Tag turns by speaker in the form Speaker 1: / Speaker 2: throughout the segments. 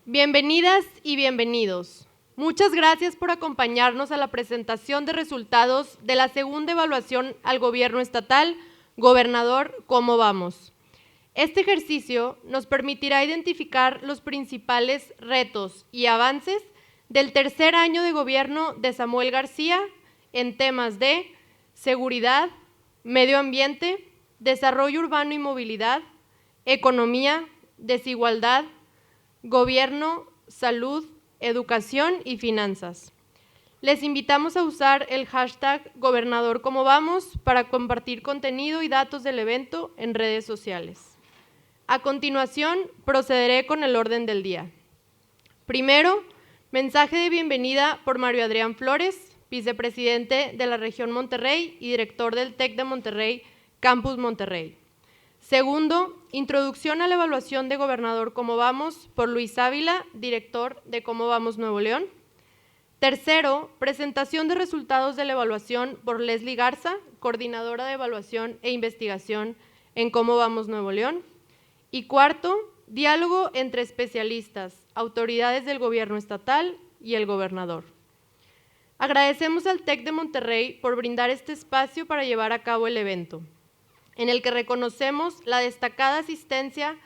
Speaker 1: Bienvenidas y bienvenidos. Muchas gracias por acompañarnos a la presentación de resultados de la segunda evaluación al gobierno estatal, Gobernador, ¿cómo vamos? Este ejercicio nos permitirá identificar los principales retos y avances del tercer año de gobierno de Samuel García en temas de seguridad, medio ambiente, desarrollo urbano y movilidad, economía, desigualdad, gobierno, salud, educación y finanzas. Les invitamos a usar el hashtag Gobernador Cómo Vamos para compartir contenido y datos del evento en redes sociales. A continuación, procederé con el orden del día. Primero, mensaje de bienvenida por Mario Adrián Flores, vicepresidente de la región Monterrey y director del TEC de Monterrey, Campus Monterrey. Segundo, introducción a la evaluación de Gobernador Cómo Vamos por Luis Ávila, director de Cómo Vamos Nuevo León. Tercero, presentación de resultados de la evaluación por Leslie Garza, coordinadora de evaluación e investigación en Cómo Vamos Nuevo León. Y cuarto, diálogo entre especialistas, autoridades del gobierno estatal y el gobernador. Agradecemos al TEC de Monterrey por brindar este espacio para llevar a cabo el evento, en el que reconocemos la destacada asistencia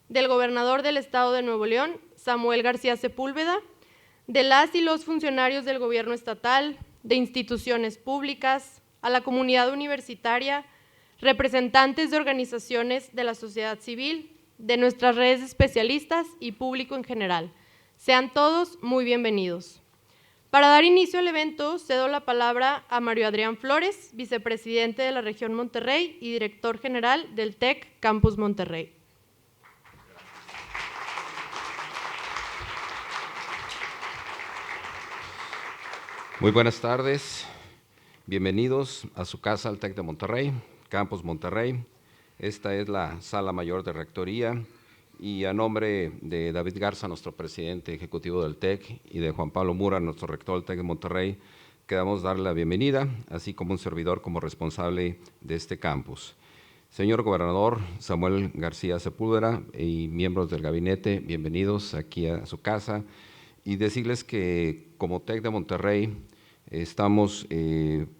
Speaker 1: del gobernador del Estado de Nuevo León, Samuel García Sepúlveda, de las y los funcionarios del gobierno estatal, de instituciones públicas, a la comunidad universitaria, representantes de organizaciones de la sociedad civil, de nuestras redes de especialistas y público en general. Sean todos muy bienvenidos. Para dar inicio al evento, cedo la palabra a Mario Adrián Flores, vicepresidente de la región Monterrey y director general del TEC Campus Monterrey.
Speaker 2: Muy buenas tardes, bienvenidos a su casa, al TEC de Monterrey, Campus Monterrey. Esta es la sala mayor de rectoría y a nombre de David Garza, nuestro presidente ejecutivo del TEC, y de Juan Pablo Mura, nuestro rector del TEC de Monterrey, queremos darle la bienvenida, así como un servidor como responsable de este campus. Señor Gobernador Samuel García Sepúlveda y miembros del gabinete, bienvenidos aquí a su casa, y decirles que como TEC de Monterrey estamos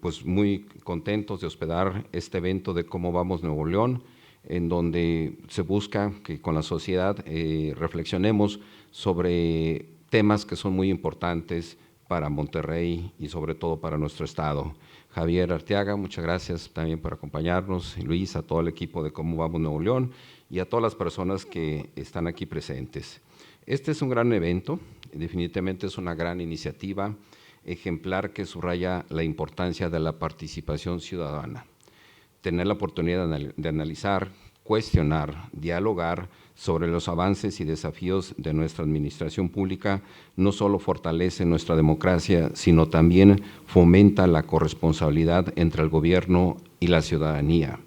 Speaker 2: pues muy contentos de hospedar este evento de Cómo Vamos Nuevo León, en donde se busca que con la sociedad reflexionemos sobre temas que son muy importantes para Monterrey y sobre todo para nuestro estado. Javier Arteaga, muchas gracias también por acompañarnos, Luis, a todo el equipo de Cómo Vamos Nuevo León y a todas las personas que están aquí presentes. Este es un gran evento, definitivamente es una gran iniciativa ejemplar que subraya la importancia de la participación ciudadana. Tener la oportunidad de analizar, cuestionar, dialogar sobre los avances y desafíos de nuestra administración pública no solo fortalece nuestra democracia, sino también fomenta la corresponsabilidad entre el gobierno y la ciudadanía.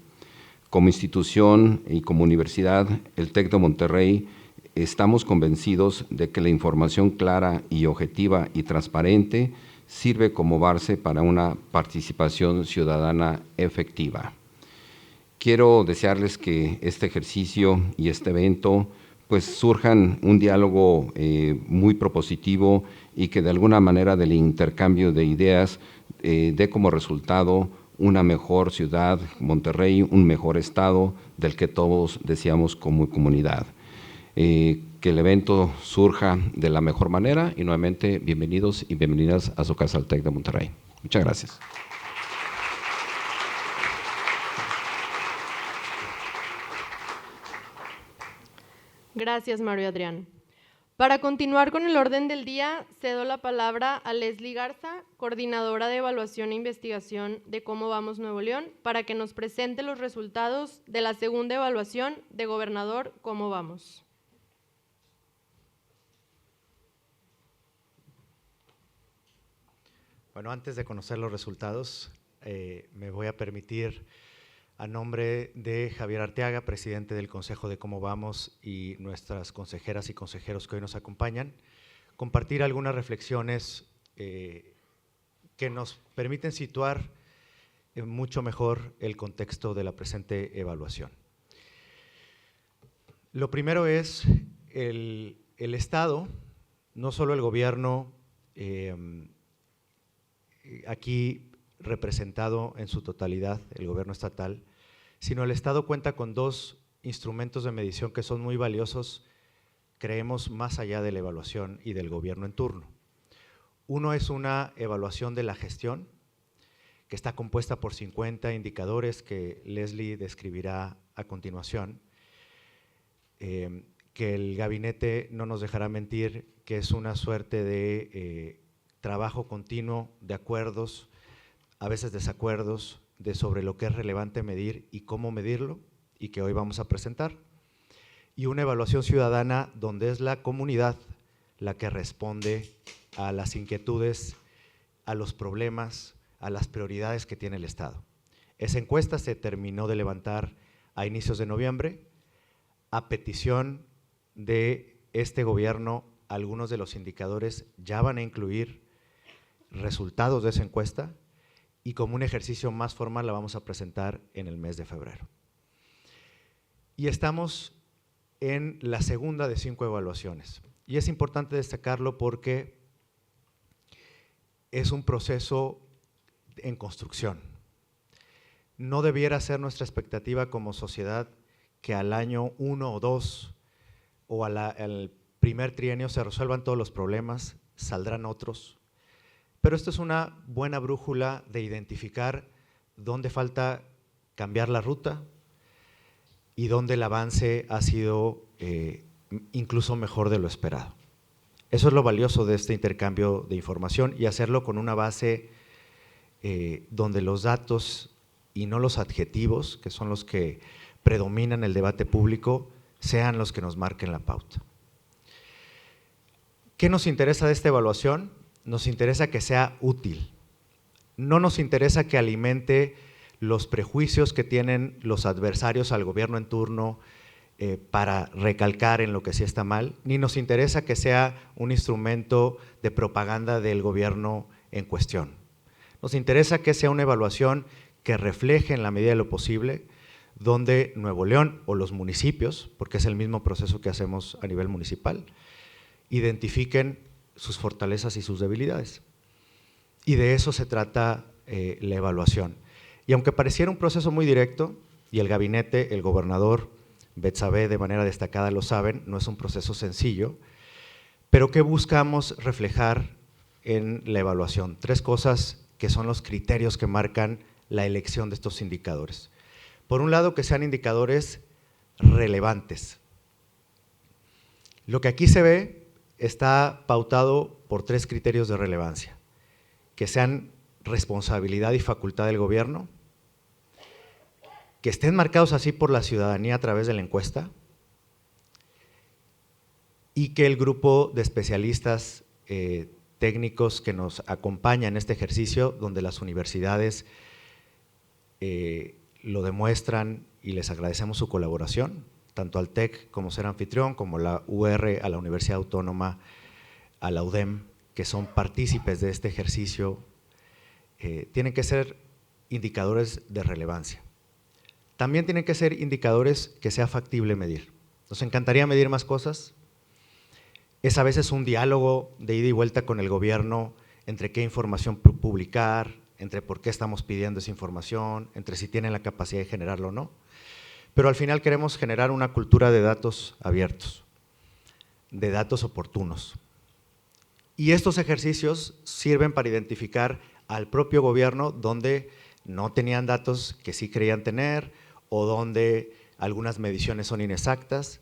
Speaker 2: Como institución y como universidad, el TEC de Monterrey estamos convencidos de que la información clara y objetiva y transparente sirve como base para una participación ciudadana efectiva. Quiero desearles que este ejercicio y este evento pues surjan un diálogo muy propositivo y que de alguna manera del intercambio de ideas dé como resultado una mejor ciudad, Monterrey, un mejor estado del que todos deseamos como comunidad. Que el evento surja de la mejor manera y nuevamente bienvenidos y bienvenidas a su casa, al TEC de Monterrey. Muchas gracias.
Speaker 1: Gracias, Mario Adrián. Para continuar con el orden del día, cedo la palabra a Leslie Garza, coordinadora de evaluación e investigación de Cómo Vamos Nuevo León, para que nos presente los resultados de la segunda evaluación de Gobernador ¿Cómo Vamos?
Speaker 3: Bueno, antes de conocer los resultados, me voy a permitir, a nombre de Javier Arteaga, presidente del Consejo de Cómo Vamos, y nuestras consejeras y consejeros que hoy nos acompañan, compartir algunas reflexiones que nos permiten situar mucho mejor el contexto de la presente evaluación. Lo primero es el Estado no solo el gobierno, aquí representado en su totalidad, el gobierno estatal, sino el Estado cuenta con dos instrumentos de medición que son muy valiosos, creemos, más allá de la evaluación y del gobierno en turno. Uno es una evaluación de la gestión, que está compuesta por 50 indicadores que Leslie describirá a continuación, que el gabinete no nos dejará mentir, que es una suerte de trabajo continuo de acuerdos, a veces desacuerdos, sobre lo que es relevante medir y cómo medirlo, y que hoy vamos a presentar. Y una evaluación ciudadana donde es la comunidad la que responde a las inquietudes, a los problemas, a las prioridades que tiene el Estado. Esa encuesta se terminó de levantar a inicios de noviembre. A petición de este gobierno, algunos de los indicadores ya van a incluir resultados de esa encuesta y como un ejercicio más formal la vamos a presentar en el mes de febrero. Y estamos en la segunda de 5 evaluaciones. Y es importante destacarlo porque es un proceso en construcción. No debiera ser nuestra expectativa como sociedad que al año 1 o 2 o al primer trienio se resuelvan todos los problemas, saldrán otros. Pero esto es una buena brújula de identificar dónde falta cambiar la ruta y dónde el avance ha sido incluso mejor de lo esperado. Eso es lo valioso de este intercambio de información y hacerlo con una base donde los datos y no los adjetivos, que son los que predominan el debate público, sean los que nos marquen la pauta. ¿Qué nos interesa de esta evaluación? Nos interesa que sea útil. No nos interesa que alimente los prejuicios que tienen los adversarios al gobierno en turno para recalcar en lo que sí está mal, ni nos interesa que sea un instrumento de propaganda del gobierno en cuestión. Nos interesa que sea una evaluación que refleje en la medida de lo posible donde Nuevo León o los municipios, porque es el mismo proceso que hacemos a nivel municipal, identifiquen sus fortalezas y sus debilidades. Y de eso se trata la evaluación. Y aunque pareciera un proceso muy directo, y el gabinete, el gobernador, Betsabe de manera destacada lo saben, no es un proceso sencillo, pero ¿qué buscamos reflejar en la evaluación? 3 cosas que son los criterios que marcan la elección de estos indicadores. Por un lado, que sean indicadores relevantes. Lo que aquí se ve está pautado por 3 criterios de relevancia, que sean responsabilidad y facultad del gobierno, que estén marcados así por la ciudadanía a través de la encuesta y que el grupo de especialistas técnicos que nos acompaña en este ejercicio, donde las universidades lo demuestran y les agradecemos su colaboración, tanto al TEC como ser anfitrión, como la UR, a la Universidad Autónoma, a la UDEM, que son partícipes de este ejercicio, tienen que ser indicadores de relevancia. También tienen que ser indicadores que sea factible medir. Nos encantaría medir más cosas. Es a veces un diálogo de ida y vuelta con el gobierno entre qué información publicar, entre por qué estamos pidiendo esa información, entre si tienen la capacidad de generarlo o no. Pero al final queremos generar una cultura de datos abiertos, de datos oportunos. Y estos ejercicios sirven para identificar al propio gobierno donde no tenían datos que sí creían tener o donde algunas mediciones son inexactas.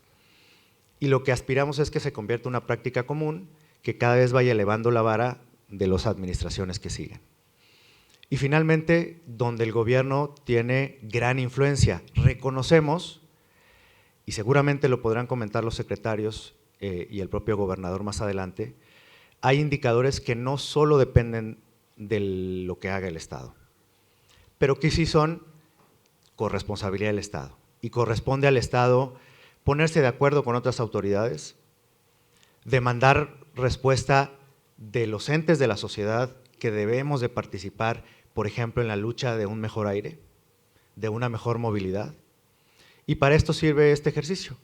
Speaker 3: Y lo que aspiramos es que se convierta en una práctica común que cada vez vaya elevando la vara de las administraciones que siguen. Y finalmente, donde el gobierno tiene gran influencia, reconocemos, y seguramente lo podrán comentar los secretarios y el propio gobernador más adelante, hay indicadores que no solo dependen de lo que haga el Estado, pero que sí son corresponsabilidad del Estado. Y corresponde al Estado ponerse de acuerdo con otras autoridades, demandar respuesta de los entes de la sociedad que debemos de participar, por ejemplo, en la lucha de un mejor aire, de una mejor movilidad. Y para esto sirve este ejercicio,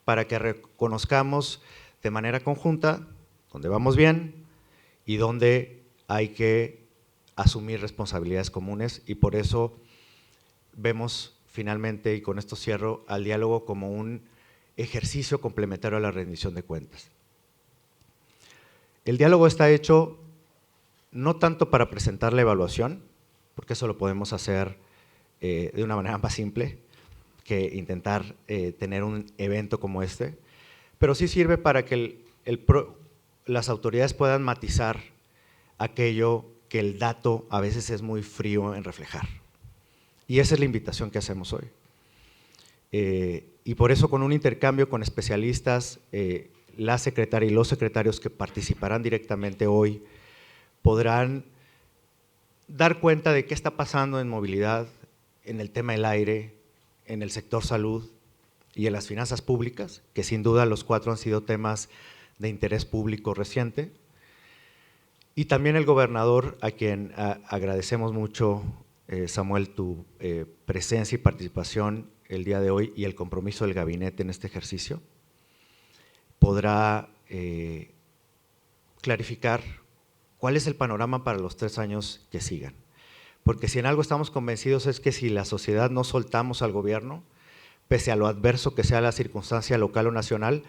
Speaker 3: para que reconozcamos de manera conjunta, dónde vamos bien y dónde hay que asumir responsabilidades comunes, y por eso vemos finalmente, y con esto cierro, al diálogo como un ejercicio complementario a la rendición de cuentas. El diálogo está hecho no tanto para presentar la evaluación, porque eso lo podemos hacer de una manera más simple que intentar tener un evento como este, pero sí sirve para que las autoridades puedan matizar aquello que el dato a veces es muy frío en reflejar. Y esa es la invitación que hacemos hoy. Y por eso, con un intercambio con especialistas, la secretaria y los secretarios que participarán directamente hoy podrán dar cuenta de qué está pasando en movilidad, en el tema del aire, en el sector salud y en las finanzas públicas, que sin duda los 4 han sido temas de interés público reciente. Y también el gobernador, a quien agradecemos mucho, Samuel, tu presencia y participación el día de hoy y el compromiso del gabinete en este ejercicio, podrá clarificar cuál es el panorama para los 3 años que sigan. Porque si en algo estamos convencidos es que si la sociedad no soltamos al gobierno, pese a lo adverso que sea la circunstancia local o nacional,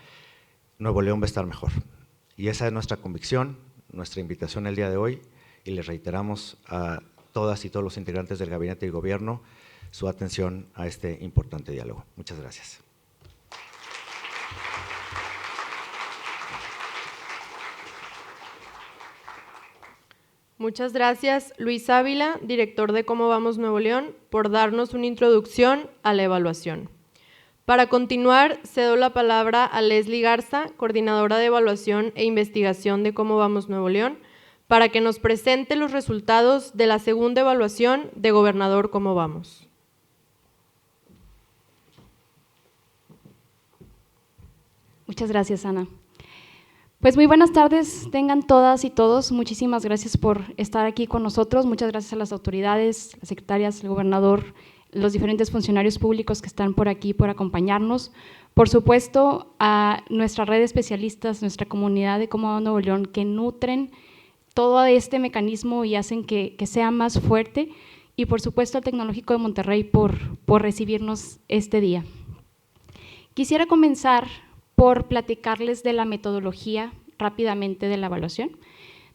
Speaker 3: Nuevo León va a estar mejor. Y esa es nuestra convicción, nuestra invitación el día de hoy, y les reiteramos a todas y todos los integrantes del gabinete y gobierno su atención a este importante diálogo. Muchas gracias.
Speaker 1: Muchas gracias, Luis Ávila, director de Cómo Vamos Nuevo León, por darnos una introducción a la evaluación. Para continuar, cedo la palabra a Leslie Garza, coordinadora de evaluación e investigación de Cómo Vamos Nuevo León, para que nos presente los resultados de la segunda evaluación de Gobernador Cómo Vamos.
Speaker 4: Muchas gracias, Ana. Pues muy buenas tardes, tengan todas y todos. Muchísimas gracias por estar aquí con nosotros. Muchas gracias a las autoridades, las secretarias, el gobernador, los diferentes funcionarios públicos que están por aquí por acompañarnos. Por supuesto, a nuestra red de especialistas, nuestra comunidad de Cómo Vamos Nuevo León, que nutren todo este mecanismo y hacen que sea más fuerte. Y por supuesto al Tecnológico de Monterrey por recibirnos este día. Quisiera comenzar por platicarles de la metodología rápidamente de la evaluación.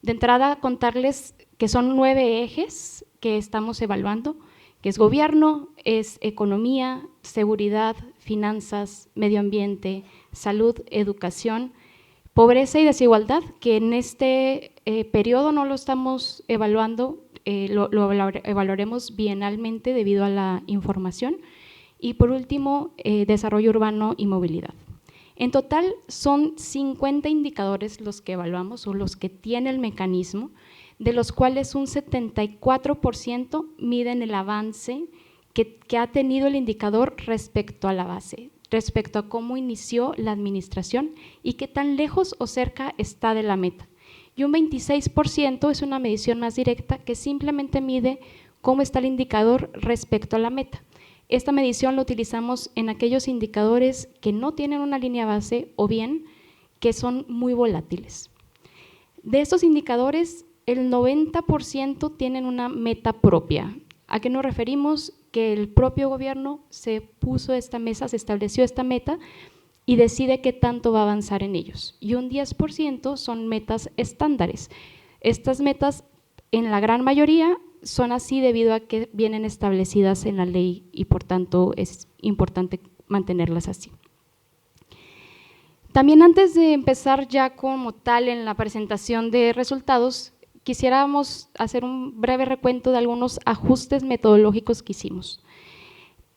Speaker 4: De entrada, contarles que son 9 ejes que estamos evaluando, que es gobierno, es economía, seguridad, finanzas, medio ambiente, salud, educación, pobreza y desigualdad, que en este periodo no lo estamos evaluando, lo evaluaremos bienalmente debido a la información. Y por último, desarrollo urbano y movilidad. En total son 50 indicadores los que evaluamos o los que tiene el mecanismo, de los cuales un 74% miden el avance que ha tenido el indicador respecto a la base, respecto a cómo inició la administración y qué tan lejos o cerca está de la meta. Y un 26% es una medición más directa que simplemente mide cómo está el indicador respecto a la meta. Esta medición la utilizamos en aquellos indicadores que no tienen una línea base o bien que son muy volátiles. De estos indicadores, el 90% tienen una meta propia. ¿A qué nos referimos? Que el propio gobierno se puso esta mesa, se estableció esta meta y decide qué tanto va a avanzar en ellos. Y un 10% son metas estándares. Estas metas, en la gran mayoría, son así debido a que vienen establecidas en la ley y por tanto es importante mantenerlas así. También antes de empezar ya como tal en la presentación de resultados, quisiéramos hacer un breve recuento de algunos ajustes metodológicos que hicimos.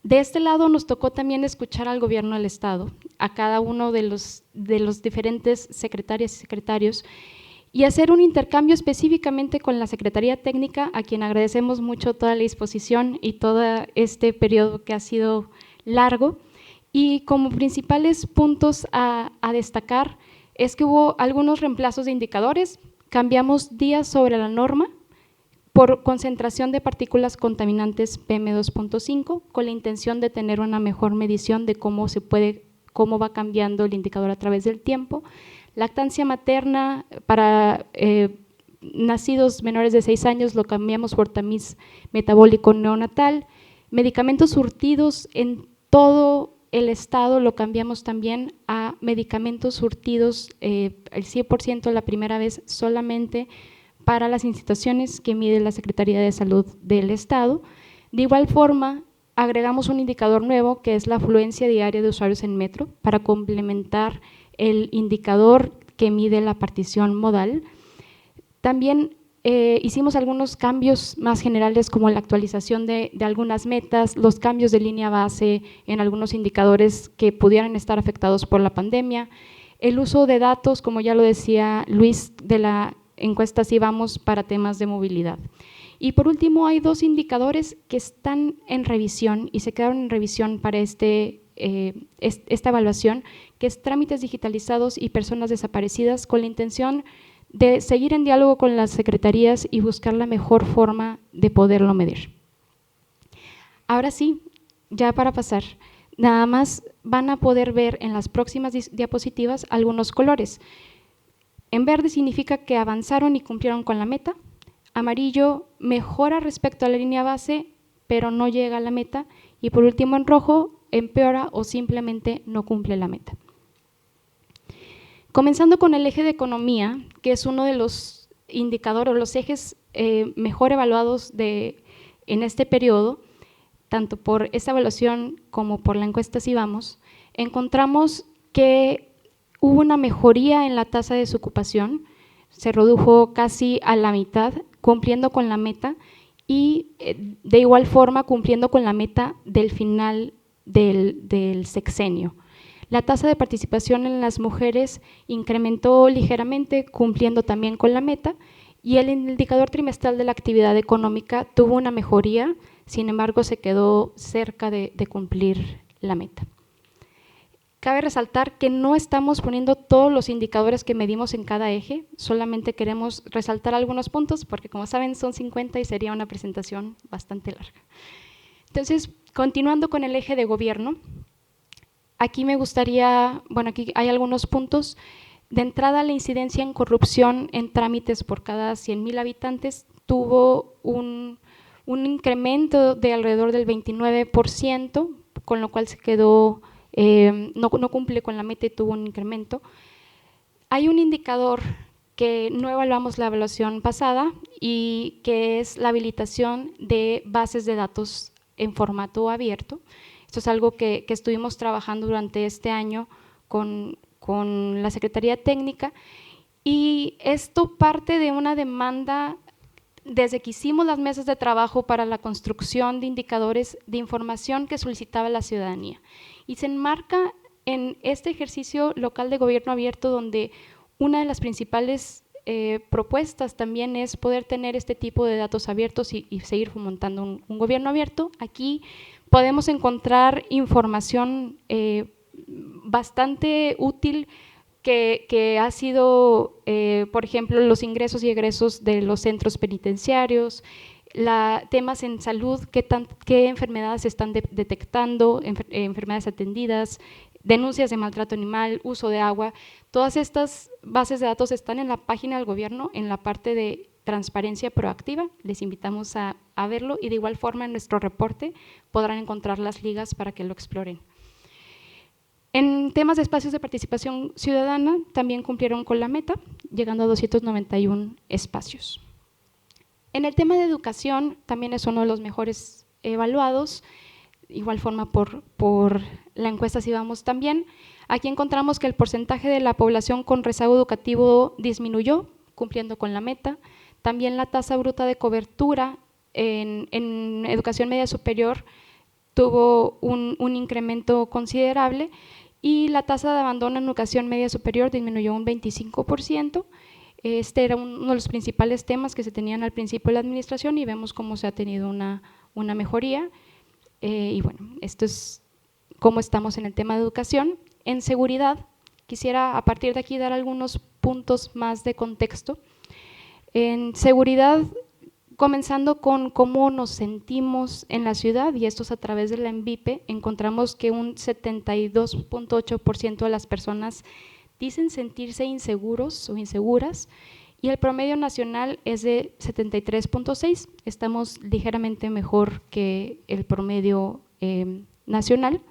Speaker 4: De este lado nos tocó también escuchar al gobierno del estado, a cada uno de los diferentes secretarias y secretarios, y hacer un intercambio específicamente con la Secretaría Técnica, a quien agradecemos mucho toda la disposición y todo este periodo que ha sido largo. Y como principales puntos a destacar es que hubo algunos reemplazos de indicadores, cambiamos días sobre la norma por concentración de partículas contaminantes PM2.5 con la intención de tener una mejor medición de cómo va cambiando el indicador a través del tiempo. Lactancia materna para nacidos menores de 6 años lo cambiamos por tamiz metabólico neonatal. Medicamentos surtidos en todo el estado lo cambiamos también a medicamentos surtidos el 100% la primera vez solamente para las instituciones que mide la Secretaría de Salud del estado. De igual forma, agregamos un indicador nuevo que es la afluencia diaria de usuarios en metro para complementar el indicador que mide la partición modal. También hicimos algunos cambios más generales como la actualización de algunas metas, los cambios de línea base en algunos indicadores que pudieran estar afectados por la pandemia, el uso de datos, como ya lo decía Luis, de la encuesta Sí Vamos para temas de movilidad. Y por último, hay 2 indicadores que están en revisión y se quedaron en revisión para esta evaluación, que es trámites digitalizados y personas desaparecidas, con la intención de seguir en diálogo con las secretarías y buscar la mejor forma de poderlo medir. Ahora sí, ya para pasar, nada más van a poder ver en las próximas diapositivas algunos colores. En verde significa que avanzaron y cumplieron con la meta. Amarillo mejora respecto a la línea base, pero no llega a la meta. Y por último, en rojo, empeora o simplemente no cumple la meta. Comenzando con el eje de economía, que es uno de los indicadores o los ejes mejor evaluados en este periodo, tanto por esta evaluación como por la encuesta Sí Vamos, encontramos que hubo una mejoría en la tasa de desocupación, se redujo casi a la mitad, cumpliendo con la meta y de igual forma cumpliendo con la meta del final del sexenio. La tasa de participación en las mujeres incrementó ligeramente, cumpliendo también con la meta, y el indicador trimestral de la actividad económica tuvo una mejoría, sin embargo se quedó cerca de cumplir la meta. Cabe resaltar que no estamos poniendo todos los indicadores que medimos en cada eje, solamente queremos resaltar algunos puntos porque como saben son 50 y sería una presentación bastante larga. Entonces, continuando con el eje de gobierno, aquí me gustaría, bueno, aquí hay algunos puntos. De entrada, la incidencia en corrupción en trámites por cada 100,000 habitantes tuvo un incremento de alrededor del 29%, con lo cual se quedó, no cumple con la meta y tuvo un incremento. Hay un indicador que no evaluamos la evaluación pasada y que es la habilitación de bases de datos en formato abierto. Esto es algo que estuvimos trabajando durante este año con la Secretaría Técnica y esto parte de una demanda desde que hicimos las mesas de trabajo para la construcción de indicadores de información que solicitaba la ciudadanía y se enmarca en este ejercicio local de gobierno abierto donde una de las principales propuestas también es poder tener este tipo de datos abiertos y seguir fomentando un gobierno abierto. Aquí podemos encontrar información bastante útil que ha sido, por ejemplo, los ingresos y egresos de los centros penitenciarios, temas en salud, qué enfermedades se están detectando, enfermedades atendidas, denuncias de maltrato animal, uso de agua. Todas estas bases de datos están en la página del gobierno, en la parte de transparencia proactiva, les invitamos a verlo y de igual forma en nuestro reporte podrán encontrar las ligas para que lo exploren. En temas de espacios de participación ciudadana también cumplieron con la meta, llegando a 291 espacios. En el tema de educación también es uno de los mejores evaluados, igual forma por la encuesta Sí Vamos también. Aquí encontramos que el porcentaje de la población con rezago educativo disminuyó, cumpliendo con la meta. También la tasa bruta de cobertura en educación media superior tuvo un incremento considerable y la tasa de abandono en educación media superior disminuyó un 25%. Este era uno de los principales temas que se tenían al principio de la administración y vemos cómo se ha tenido una mejoría. Y bueno, esto es cómo estamos en el tema de educación. En seguridad, quisiera a partir de aquí dar algunos puntos más de contexto. En seguridad, comenzando con cómo nos sentimos en la ciudad, y esto es a través de la ENVIPE, encontramos que un 72.8% de las personas dicen sentirse inseguros o inseguras, y el promedio nacional es de 73.6, estamos ligeramente mejor que el promedio nacional.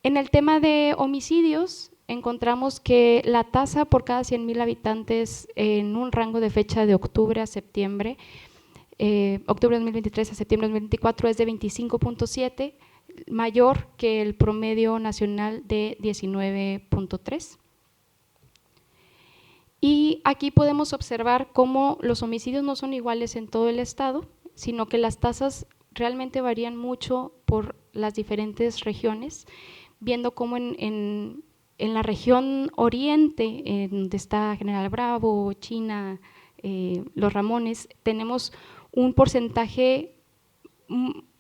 Speaker 4: En el tema de homicidios, encontramos que la tasa por cada 100,000 habitantes en un rango de fecha de octubre a septiembre, octubre de 2023 a septiembre de 2024 es de 25.7, mayor que el promedio nacional de 19.3. Y aquí podemos observar cómo los homicidios no son iguales en todo el estado, sino que las tasas realmente varían mucho por las diferentes regiones, viendo cómo en la región oriente, donde está General Bravo, China, Los Ramones, tenemos un porcentaje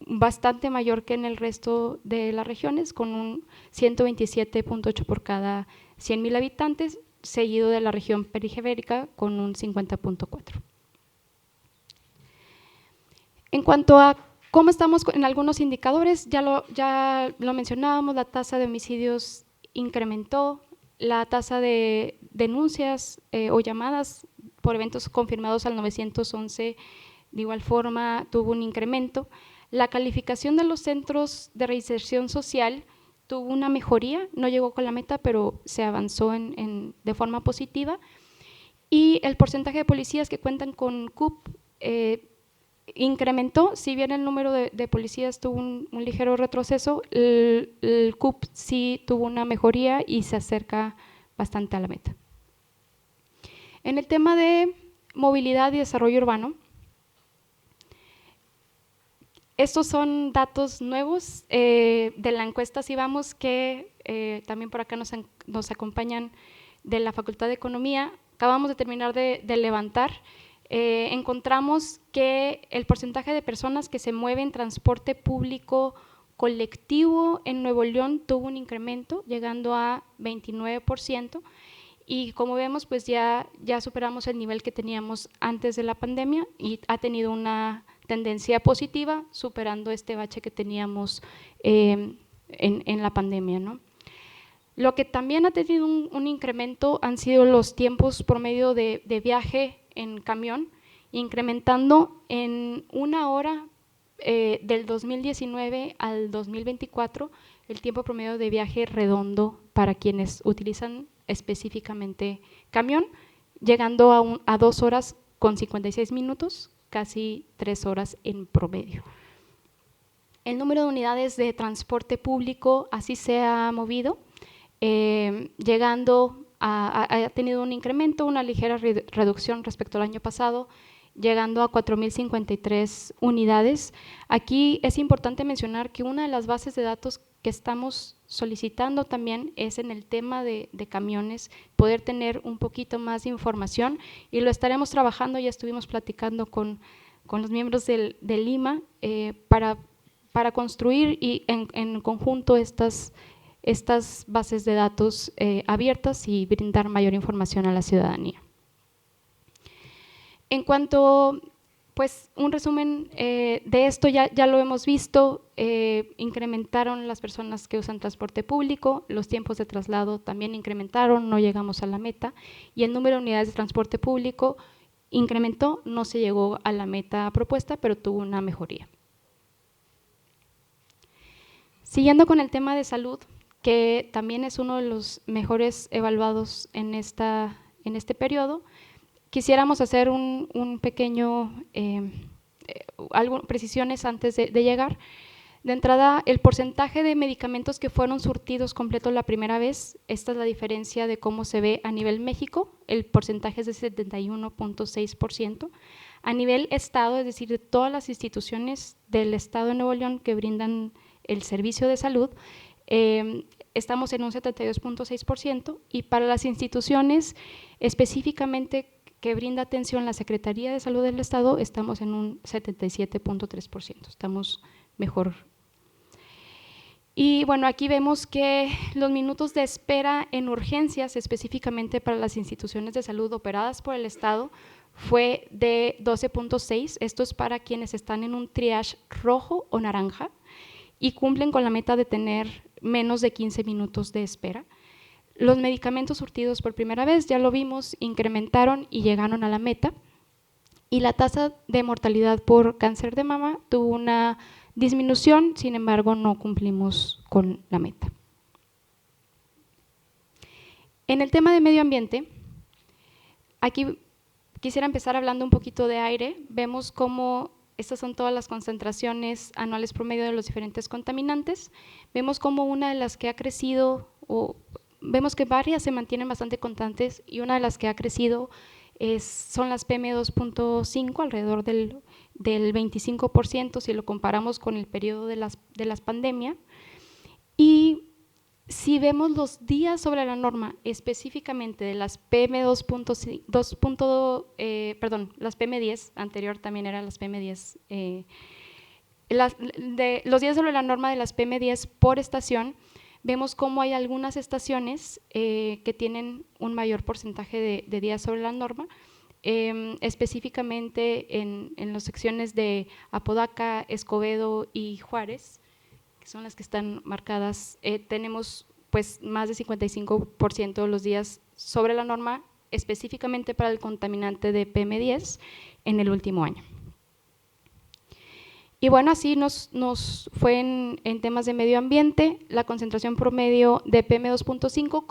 Speaker 4: bastante mayor que en el resto de las regiones, con un 127.8 por cada 100,000 habitantes, seguido de la región periférica con un 50.4. En cuanto a cómo estamos en algunos indicadores, ya lo mencionábamos, la tasa de homicidios incrementó, la tasa de denuncias o llamadas por eventos confirmados al 911 de igual forma tuvo un incremento. La calificación de los centros de reinserción social tuvo una mejoría, no llegó con la meta, pero se avanzó de forma positiva. Y el porcentaje de policías que cuentan con CUP incrementó, si bien el número de policías tuvo un ligero retroceso, el CUP sí tuvo una mejoría y se acerca bastante a la meta. En el tema de movilidad y desarrollo urbano, estos son datos nuevos de la encuesta Sibamos que también por acá nos acompañan de la Facultad de Economía. Acabamos de terminar de levantar. Encontramos que el porcentaje de personas que se mueven en transporte público colectivo en Nuevo León tuvo un incremento, llegando a 29%. Y como vemos, pues ya superamos el nivel que teníamos antes de la pandemia y ha tenido una tendencia positiva, superando este bache que teníamos en la pandemia, ¿no? Lo que también ha tenido un incremento han sido los tiempos promedio de viaje en camión, incrementando en 1 hora del 2019 al 2024 el tiempo promedio de viaje redondo para quienes utilizan específicamente camión, llegando a 2 horas con 56 minutos, casi 3 horas en promedio. El número de unidades de transporte público así se ha movido, ha tenido un incremento, una ligera reducción respecto al año pasado, llegando a 4,053 unidades. Aquí es importante mencionar que una de las bases de datos que estamos solicitando también es en el tema de camiones, poder tener un poquito más de información y lo estaremos trabajando, ya estuvimos platicando con los miembros del IMA para construir y en conjunto estas bases de datos abiertas y brindar mayor información a la ciudadanía. En cuanto, pues un resumen de esto, ya lo hemos visto, incrementaron las personas que usan transporte público, los tiempos de traslado también incrementaron, no llegamos a la meta, y el número de unidades de transporte público incrementó, no se llegó a la meta propuesta, pero tuvo una mejoría. Siguiendo con el tema de salud, que también es uno de los mejores evaluados en este periodo, quisiéramos hacer un pequeño, precisiones antes de llegar. De entrada, el porcentaje de medicamentos que fueron surtidos completos la primera vez, esta es la diferencia de cómo se ve a nivel México, el porcentaje es de 71.6%. A nivel estado, es decir, de todas las instituciones del estado de Nuevo León que brindan el servicio de salud, estamos en un 72.6%, y para las instituciones específicamente que brinda atención la Secretaría de Salud del Estado, estamos en un 77.3%, estamos mejor. Y bueno, aquí vemos que los minutos de espera en urgencias, específicamente para las instituciones de salud operadas por el Estado, fue de 12.6, esto es para quienes están en un triage rojo o naranja y cumplen con la meta de tener menos de 15 minutos de espera. Los medicamentos surtidos por primera vez, ya lo vimos, incrementaron y llegaron a la meta. Y la tasa de mortalidad por cáncer de mama tuvo una disminución, sin embargo, no cumplimos con la meta. En el tema de medio ambiente, aquí quisiera empezar hablando un poquito de aire. Vemos cómo estas son todas las concentraciones anuales promedio de los diferentes contaminantes. Vemos cómo una de las que ha crecido, o vemos que varias se mantienen bastante constantes, y una de las que ha crecido son las PM2.5, alrededor del 25%, si lo comparamos con el periodo de las pandemias. Y si vemos los días sobre la norma, específicamente de las las PM10, anterior también eran las PM10, los días sobre la norma de las PM10 por estación, vemos cómo hay algunas estaciones que tienen un mayor porcentaje de días sobre la norma, específicamente en las secciones de Apodaca, Escobedo y Juárez, que son las que están marcadas. Tenemos pues más de 55% de los días sobre la norma, específicamente para el contaminante de PM10 en el último año. Y bueno, así nos fue en temas de medio ambiente. La concentración promedio de PM2.5,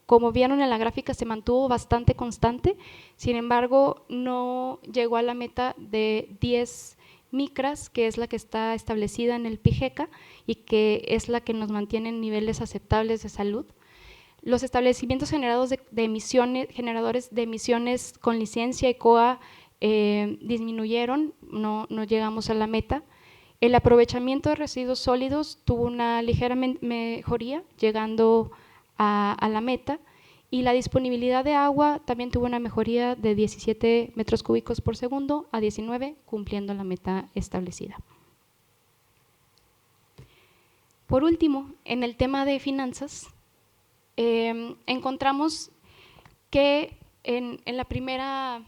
Speaker 4: como vieron en la gráfica, se mantuvo bastante constante, sin embargo, no llegó a la meta de 10 micras, que es la que está establecida en el PIGECA y que es la que nos mantiene en niveles aceptables de salud. Los establecimientos generadores de emisiones con licencia ECOA disminuyeron, no llegamos a la meta. El aprovechamiento de residuos sólidos tuvo una ligera mejoría, llegando a la meta, y la disponibilidad de agua también tuvo una mejoría de 17 metros cúbicos por segundo a 19, cumpliendo la meta establecida. Por último, en el tema de finanzas, encontramos que en la primera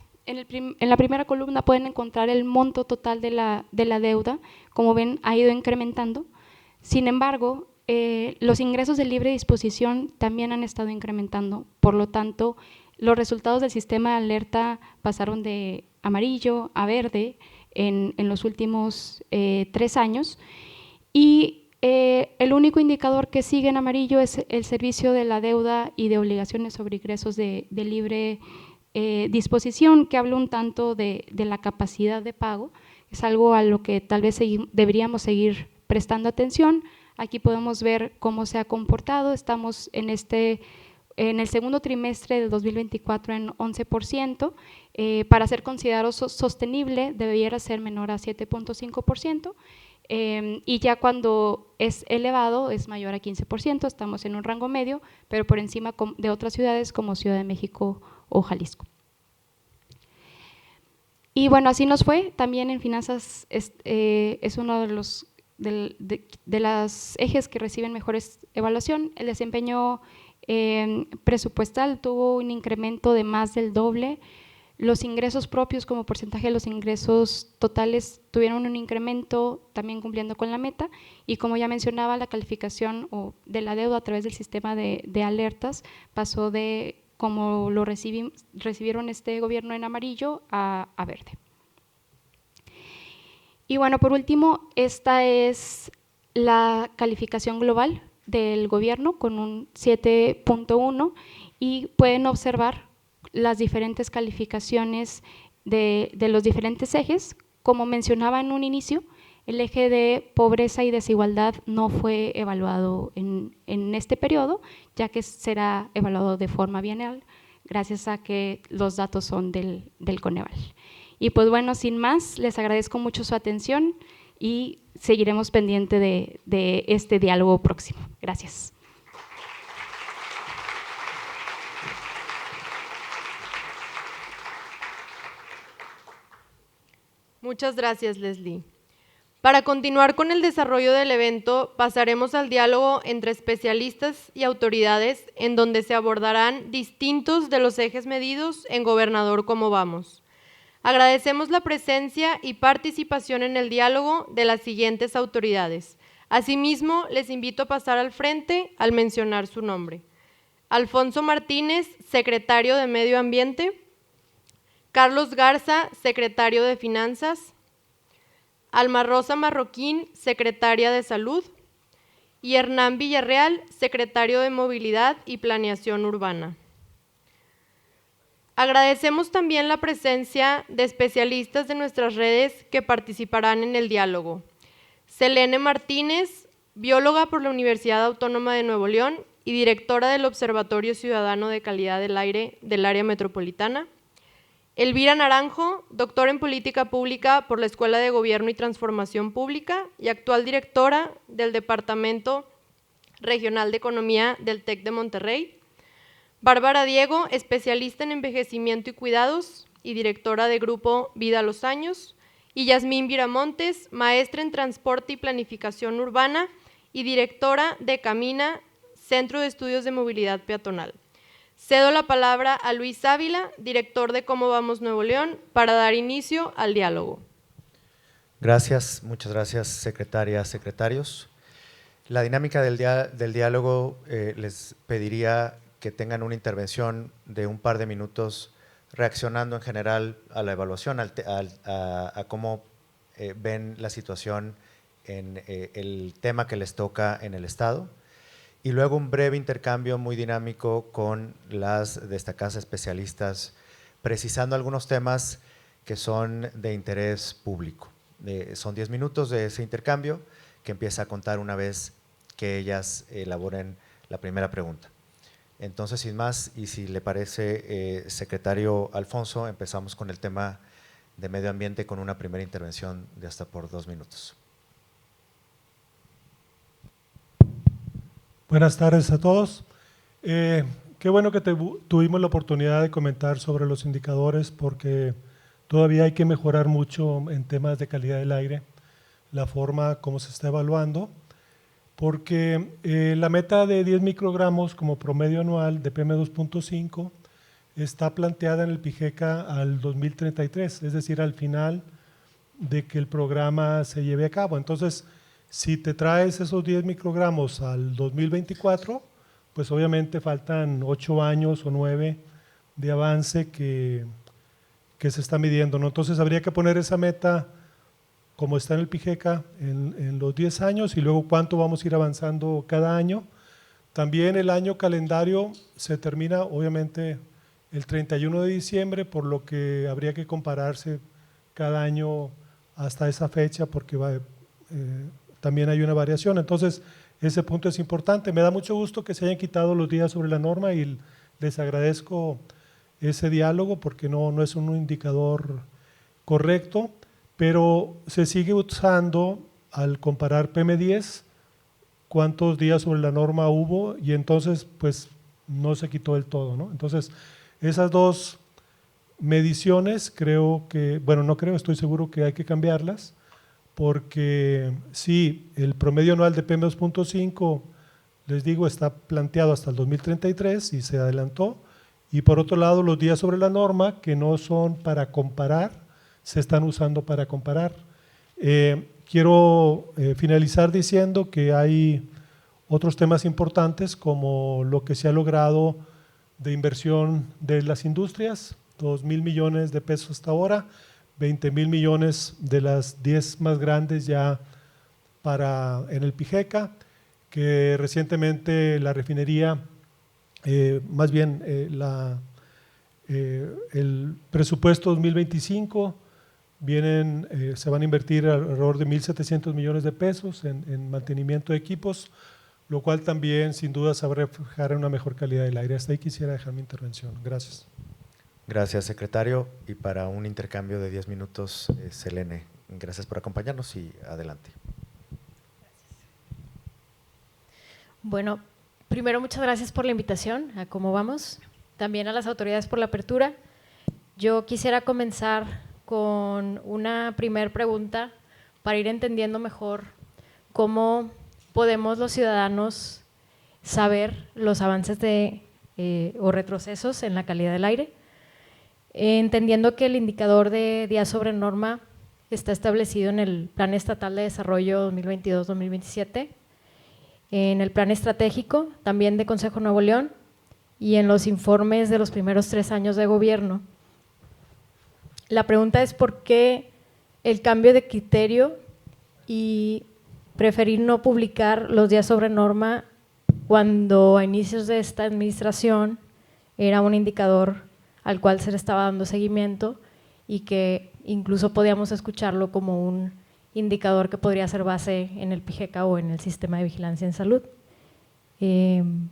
Speaker 4: columna pueden encontrar el monto total de la deuda. Como ven, ha ido incrementando. Sin embargo, los ingresos de libre disposición también han estado incrementando. Por lo tanto, los resultados del sistema de alerta pasaron de amarillo a verde en los últimos 3 años. Y el único indicador que sigue en amarillo es el servicio de la deuda y de obligaciones sobre ingresos de libre disposición, que habla un tanto de la capacidad de pago. Es algo a lo que tal vez deberíamos seguir prestando atención. Aquí podemos ver cómo se ha comportado. Estamos en el segundo trimestre del 2024 en 11%. Para ser considerado sostenible debiera ser menor a 7.5%. Y ya cuando es elevado es mayor a 15%, estamos en un rango medio, pero por encima de otras ciudades como Ciudad de México o Jalisco. Y bueno, así nos fue. También en finanzas es uno de los ejes que reciben mejores evaluación. El desempeño presupuestal tuvo un incremento de más del doble. Los ingresos propios como porcentaje de los ingresos totales tuvieron un incremento, también cumpliendo con la meta, y como ya mencionaba, la calificación de la deuda a través del sistema de alertas pasó de, como lo recibieron este gobierno, en amarillo a verde. Y bueno, por último, esta es la calificación global del gobierno con un 7.1, y pueden observar las diferentes calificaciones de los diferentes ejes. Como mencionaba en un inicio, el eje de pobreza y desigualdad no fue evaluado en este periodo, ya que será evaluado de forma bienal, gracias a que los datos son del Coneval. Y pues bueno, sin más, les agradezco mucho su atención y seguiremos pendiente de este diálogo próximo. Gracias.
Speaker 1: Muchas gracias, Leslie. Para continuar con el desarrollo del evento, pasaremos al diálogo entre especialistas y autoridades, en donde se abordarán distintos de los ejes medidos en Gobernador Cómo Vamos. Agradecemos la presencia y participación en el diálogo de las siguientes autoridades. Asimismo, les invito a pasar al frente al mencionar su nombre. Alfonso Martínez, secretario de Medio Ambiente. Carlos Garza, secretario de Finanzas. Alma Rosa Marroquín, secretaria de Salud. Y Hernán Villarreal, secretario de Movilidad y Planeación Urbana. Agradecemos también la presencia de especialistas de nuestras redes que participarán en el diálogo. Selene Martínez, bióloga por la Universidad Autónoma de Nuevo León y directora del Observatorio Ciudadano de Calidad del Aire del Área Metropolitana. Elvira Naranjo, doctora en Política Pública por la Escuela de Gobierno y Transformación Pública y actual directora del Departamento Regional de Economía del TEC de Monterrey. Bárbara Diego, especialista en envejecimiento y cuidados y directora de Grupo Vida a los Años. Y Yasmín Viramontes, maestra en Transporte y Planificación Urbana y directora de Camina, Centro de Estudios de Movilidad Peatonal. Cedo la palabra a Luis Ávila, director de Cómo Vamos Nuevo León, para dar inicio al diálogo.
Speaker 3: Gracias, muchas gracias, secretarias, secretarios. La dinámica del diálogo les pediría que tengan una intervención de un par de minutos reaccionando en general a la evaluación, a cómo ven la situación en el tema que les toca en el Estado. Y luego un breve intercambio muy dinámico con las destacadas especialistas, precisando algunos temas que son de interés público. Son 10 minutos de ese intercambio que empieza a contar una vez que ellas elaboren la primera pregunta. Entonces, sin más, y si le parece, secretario Alfonso, empezamos con el tema de medio ambiente con una primera intervención de hasta por 2 minutos.
Speaker 5: Buenas tardes a todos. Qué bueno que tuvimos la oportunidad de comentar sobre los indicadores porque todavía hay que mejorar mucho en temas de calidad del aire, la forma como se está evaluando, porque la meta de 10 microgramos como promedio anual de PM2.5 está planteada en el PIGECA al 2033, es decir, al final de que el programa se lleve a cabo. Entonces, si te traes esos 10 microgramos al 2024, pues obviamente faltan 8 años o 9 de avance que se está midiendo, ¿no? Entonces habría que poner esa meta como está en el PIGECA en los 10 años y luego cuánto vamos a ir avanzando cada año. También el año calendario se termina obviamente el 31 de diciembre, por lo que habría que compararse cada año hasta esa fecha porque también hay una variación. Entonces, ese punto es importante. Me da mucho gusto que se hayan quitado los días sobre la norma y les agradezco ese diálogo porque no es un indicador correcto, pero se sigue usando al comparar PM10 cuántos días sobre la norma hubo y entonces pues no se quitó del todo, ¿no? Entonces, esas dos mediciones creo que, bueno, no creo, estoy seguro que hay que cambiarlas, porque sí, el promedio anual de PM2.5, les digo, está planteado hasta el 2033 y se adelantó, y por otro lado los días sobre la norma, que no son para comparar, se están usando para comparar. Quiero finalizar diciendo que hay otros temas importantes como lo que se ha logrado de inversión de las industrias, 2,000 millones de pesos hasta ahora, 20,000 millones de las 10 más grandes ya en el PIGECA, que recientemente la refinería, más bien el presupuesto 2025, se van a invertir alrededor de 1,700 millones de pesos en mantenimiento de equipos, lo cual también sin duda se va a reflejar en una mejor calidad del aire. Hasta ahí quisiera dejar mi intervención. Gracias.
Speaker 3: Gracias, secretario. Y para un intercambio de 10 minutos, Selene, gracias por acompañarnos y adelante.
Speaker 6: Bueno, primero muchas gracias por la invitación a Cómo Vamos, también a las autoridades por la apertura. Yo quisiera comenzar con una primer pregunta para ir entendiendo mejor cómo podemos los ciudadanos saber los avances o retrocesos en la calidad del aire. Entendiendo que el indicador de días sobre norma está establecido en el Plan Estatal de Desarrollo 2022-2027, en el Plan Estratégico también de Consejo Nuevo León y en los informes de los primeros 3 años de gobierno. La pregunta es por qué el cambio de criterio y preferir no publicar los días sobre norma cuando a inicios de esta administración era un indicador al cual se le estaba dando seguimiento y que incluso podíamos escucharlo como un indicador que podría ser base en el PIGECA o en el Sistema de Vigilancia en Salud.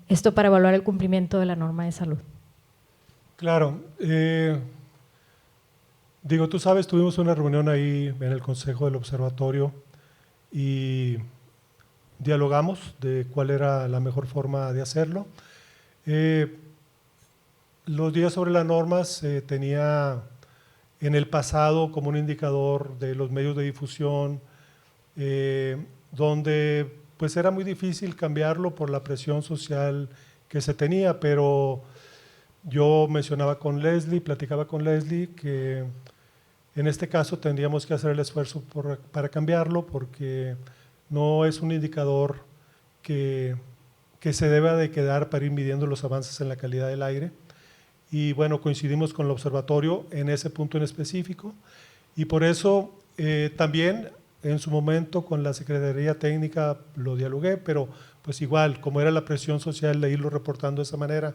Speaker 6: Esto para evaluar el cumplimiento de la norma de salud.
Speaker 5: Claro. Digo, tú sabes, tuvimos una reunión ahí en el Consejo del Observatorio y dialogamos de cuál era la mejor forma de hacerlo. Los días sobre las normas tenía en el pasado como un indicador de los medios de difusión, donde pues era muy difícil cambiarlo por la presión social que se tenía, pero yo mencionaba con Leslie, platicaba con Leslie que en este caso tendríamos que hacer el esfuerzo para cambiarlo porque no es un indicador que se deba de quedar para ir midiendo los avances en la calidad del aire. Y bueno, coincidimos con el observatorio en ese punto en específico y por eso también en su momento con la Secretaría Técnica lo dialogué, pero pues igual, como era la presión social de irlo reportando de esa manera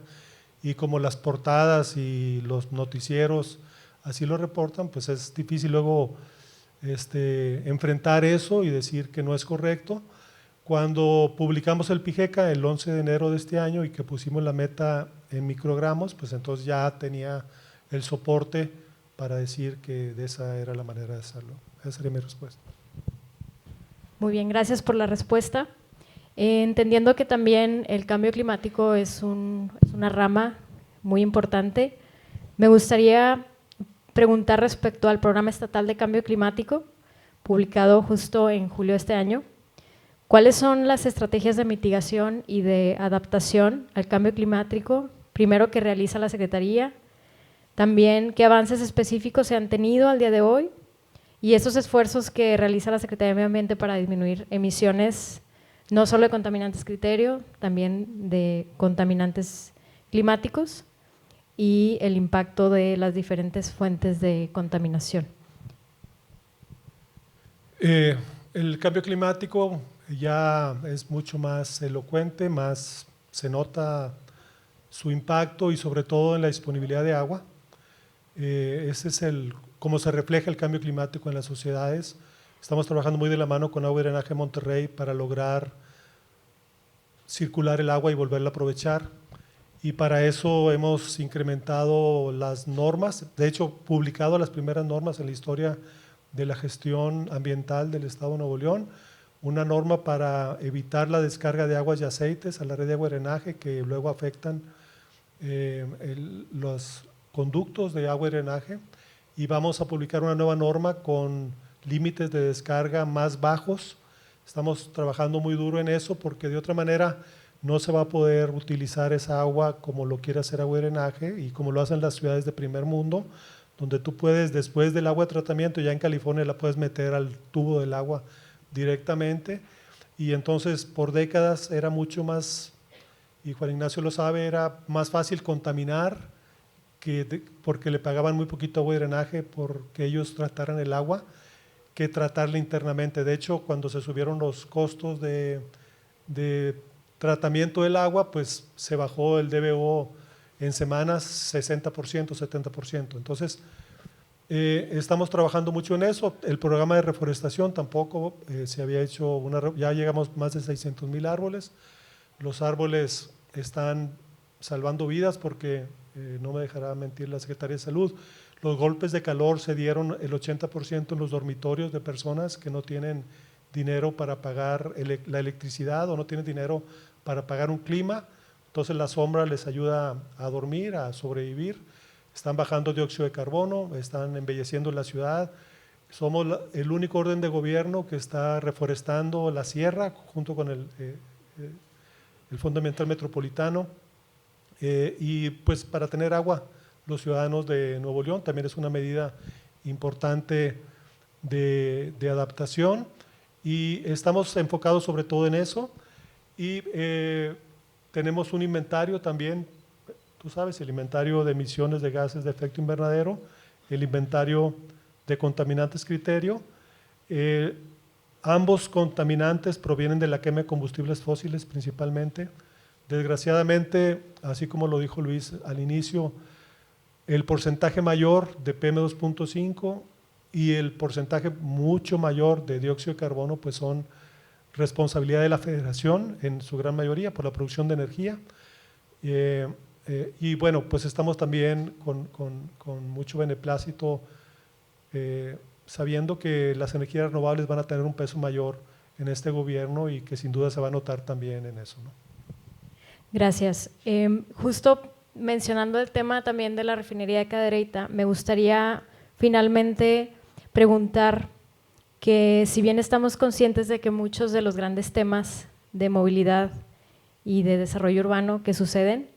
Speaker 5: y como las portadas y los noticieros así lo reportan, pues es difícil luego enfrentar eso y decir que no es correcto. Cuando publicamos el PIGECA el 11 de enero de este año y que pusimos la meta en microgramos, pues entonces ya tenía el soporte para decir que de esa era la manera de hacerlo. Esa sería mi respuesta.
Speaker 6: Muy bien, gracias por la respuesta. Entendiendo que también el cambio climático es una rama muy importante, me gustaría preguntar respecto al Programa Estatal de Cambio Climático, publicado justo en julio de este año. ¿Cuáles son las estrategias de mitigación y de adaptación al cambio climático, primero que realiza la Secretaría? También, ¿qué avances específicos se han tenido al día de hoy? Y esos esfuerzos que realiza la Secretaría de Medio Ambiente para disminuir emisiones, no solo de contaminantes criterio, también de contaminantes climáticos y el impacto de las diferentes fuentes de contaminación.
Speaker 5: El cambio climático ya es mucho más elocuente, más se nota su impacto y sobre todo en la disponibilidad de agua. Ese es cómo se refleja el cambio climático en las sociedades. Estamos trabajando muy de la mano con Agua y Drenaje Monterrey para lograr circular el agua y volverla a aprovechar. Y para eso hemos incrementado las normas, de hecho publicado las primeras normas en la historia de la gestión ambiental del Estado de Nuevo León, una norma para evitar la descarga de aguas y aceites a la red de agua y drenaje que luego afectan los conductos de agua y drenaje, y vamos a publicar una nueva norma con límites de descarga más bajos. Estamos trabajando muy duro en eso porque de otra manera no se va a poder utilizar esa agua como lo quiere hacer Agua y Drenaje y como lo hacen las ciudades de primer mundo, donde tú puedes, después del agua de tratamiento, ya en California la puedes meter al tubo del agua directamente, y entonces por décadas era mucho más, y Juan Ignacio lo sabe, era más fácil contaminar porque le pagaban muy poquito agua y drenaje porque ellos trataran el agua que tratarla internamente. De hecho, cuando se subieron los costos de tratamiento del agua, pues se bajó el DBO en semanas 60%, 70%. Entonces, estamos trabajando mucho en eso. El programa de reforestación tampoco se había hecho, ya llegamos más de 600,000 árboles. Los árboles están salvando vidas porque, no me dejará mentir la Secretaría de Salud, los golpes de calor se dieron el 80% en los dormitorios de personas que no tienen dinero para pagar la electricidad o no tienen dinero para pagar un clima. Entonces la sombra les ayuda a dormir, a sobrevivir. Están bajando dióxido de carbono, están embelleciendo la ciudad. Somos el único orden de gobierno que está reforestando la sierra junto con el Fondo Ambiental Metropolitano. Y pues para tener agua los ciudadanos de Nuevo León también es una medida importante de adaptación, y estamos enfocados sobre todo en eso. Y tenemos un inventario también tú sabes, el inventario de emisiones de gases de efecto invernadero, el inventario de contaminantes criterio. Ambos contaminantes provienen de la quema de combustibles fósiles principalmente. Desgraciadamente, así como lo dijo Luis al inicio, el porcentaje mayor de PM2.5 y el porcentaje mucho mayor de dióxido de carbono pues son responsabilidad de la Federación en su gran mayoría por la producción de energía. Y bueno, pues estamos también con mucho beneplácito sabiendo que las energías renovables van a tener un peso mayor en este gobierno y que sin duda se va a notar también en eso, ¿no?
Speaker 6: Gracias. Justo mencionando el tema también de la refinería de Cadereyta, me gustaría finalmente preguntar que si bien estamos conscientes de que muchos de los grandes temas de movilidad y de desarrollo urbano que suceden,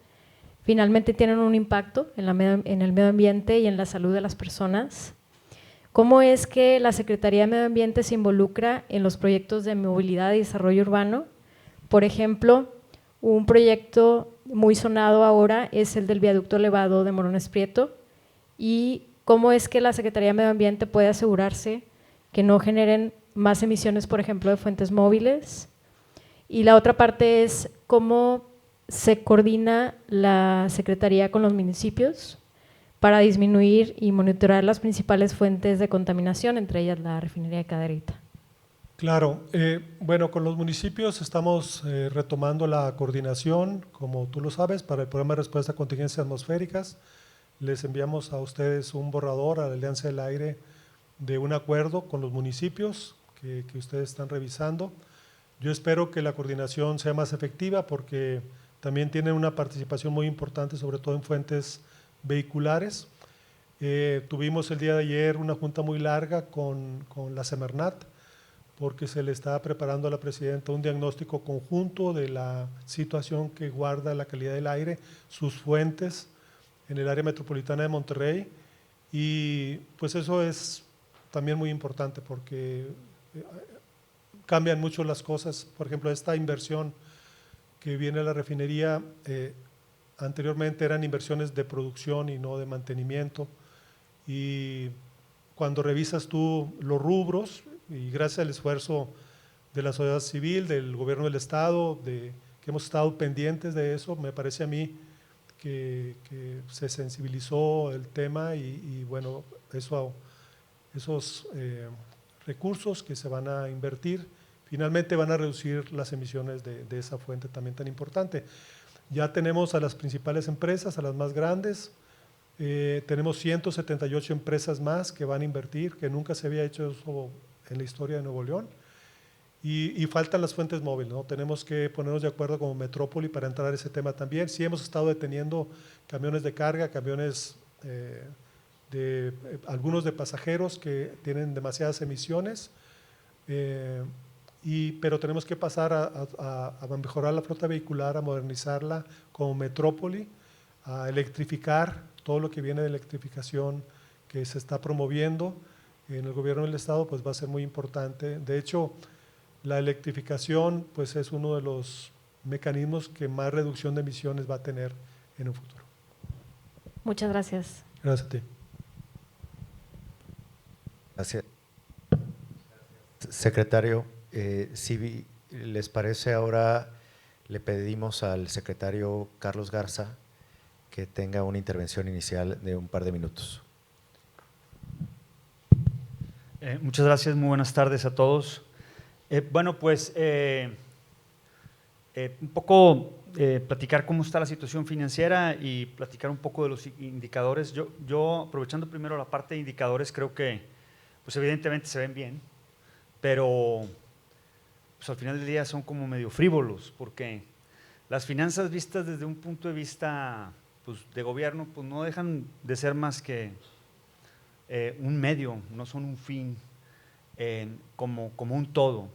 Speaker 6: finalmente tienen un impacto en el medio ambiente y en la salud de las personas, ¿cómo es que la Secretaría de Medio Ambiente se involucra en los proyectos de movilidad y desarrollo urbano? Por ejemplo, un proyecto muy sonado ahora es el del viaducto elevado de Morones Prieto, y cómo es que la Secretaría de Medio Ambiente puede asegurarse que no generen más emisiones, por ejemplo, de fuentes móviles. Y la otra parte es cómo se coordina la Secretaría con los municipios para disminuir y monitorear las principales fuentes de contaminación, entre ellas la refinería de Cadereyta.
Speaker 5: Claro, bueno, con los municipios estamos retomando la coordinación, como tú lo sabes, para el programa de respuesta a contingencias atmosféricas. Les enviamos a ustedes un borrador a la Alianza del Aire de un acuerdo con los municipios que ustedes están revisando. Yo espero que la coordinación sea más efectiva porque también tienen una participación muy importante, sobre todo en fuentes vehiculares. Tuvimos el día de ayer una junta muy larga con la Semarnat, porque se le está preparando a la presidenta un diagnóstico conjunto de la situación que guarda la calidad del aire, sus fuentes en el área metropolitana de Monterrey, y pues eso es también muy importante porque cambian mucho las cosas. Por ejemplo, esta inversión que viene a la refinería, anteriormente eran inversiones de producción y no de mantenimiento, y cuando revisas tú los rubros, y gracias al esfuerzo de la sociedad civil, del gobierno del estado, que hemos estado pendientes de eso, me parece a mí que se sensibilizó el tema y bueno, esos recursos que se van a invertir finalmente van a reducir las emisiones de esa fuente también tan importante. Ya tenemos a las principales empresas, a las más grandes, tenemos 178 empresas más que van a invertir, que nunca se había hecho eso en la historia de Nuevo León, y faltan las fuentes móviles, ¿no? Tenemos que ponernos de acuerdo como metrópoli para entrar a ese tema también. Sí hemos estado deteniendo camiones de carga, camiones algunos de pasajeros que tienen demasiadas emisiones, pero tenemos que pasar a mejorar la flota vehicular, a modernizarla como metrópoli, a electrificar todo lo que viene de electrificación que se está promoviendo en el gobierno del estado, pues va a ser muy importante. De hecho, la electrificación pues es uno de los mecanismos que más reducción de emisiones va a tener en un futuro.
Speaker 6: Muchas gracias.
Speaker 5: Gracias a ti.
Speaker 3: Gracias. Secretario, si les parece, ahora le pedimos al secretario Carlos Garza que tenga una intervención inicial de un par de minutos.
Speaker 7: Muchas gracias, muy buenas tardes a todos. Bueno, pues un poco platicar cómo está la situación financiera y platicar un poco de los indicadores. Yo aprovechando primero la parte de indicadores, creo que pues evidentemente se ven bien, pero pues al final del día son como medio frívolos, porque las finanzas vistas desde un punto de vista pues, de gobierno pues no dejan de ser más que un medio, no son un fin como un todo.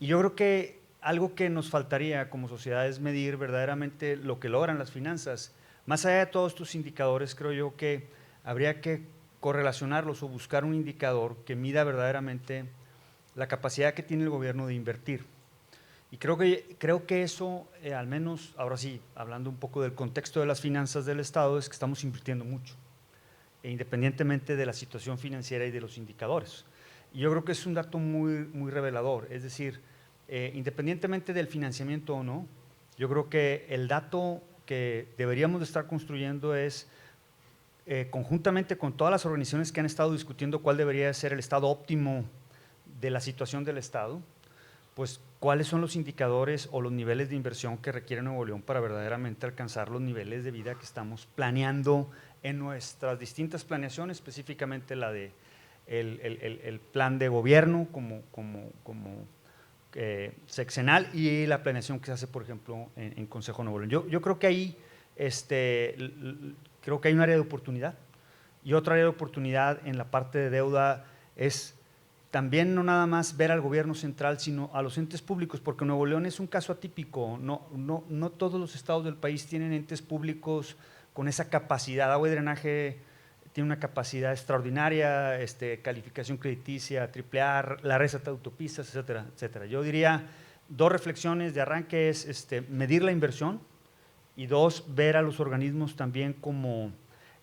Speaker 7: Y yo creo que algo que nos faltaría como sociedad es medir verdaderamente lo que logran las finanzas. Más allá de todos estos indicadores, creo yo que habría que correlacionarlos o buscar un indicador que mida verdaderamente la capacidad que tiene el gobierno de invertir. Y creo que eso, al menos, ahora sí, hablando un poco del contexto de las finanzas del Estado, es que estamos invirtiendo mucho, independientemente de la situación financiera y de los indicadores. Y yo creo que es un dato muy revelador, es decir, independientemente del financiamiento o no, yo creo que el dato que deberíamos de estar construyendo es, conjuntamente con todas las organizaciones que han estado discutiendo cuál debería ser el estado óptimo de la situación del Estado, pues cuáles son los indicadores o los niveles de inversión que requiere Nuevo León para verdaderamente alcanzar los niveles de vida que estamos planeando en nuestras distintas planeaciones, específicamente la de el plan de gobierno como sexenal y la planeación que se hace, por ejemplo, en Consejo Nuevo León. Yo creo que ahí creo que hay un área de oportunidad, y otra área de oportunidad en la parte de deuda es también no nada más ver al gobierno central, sino a los entes públicos, porque Nuevo León es un caso atípico, no todos los estados del país tienen entes públicos con esa capacidad. Agua y Drenaje tiene una capacidad extraordinaria, calificación crediticia, AAA, la red de autopistas, etcétera, etcétera. Yo diría, dos reflexiones de arranque es medir la inversión, y dos, ver a los organismos también como,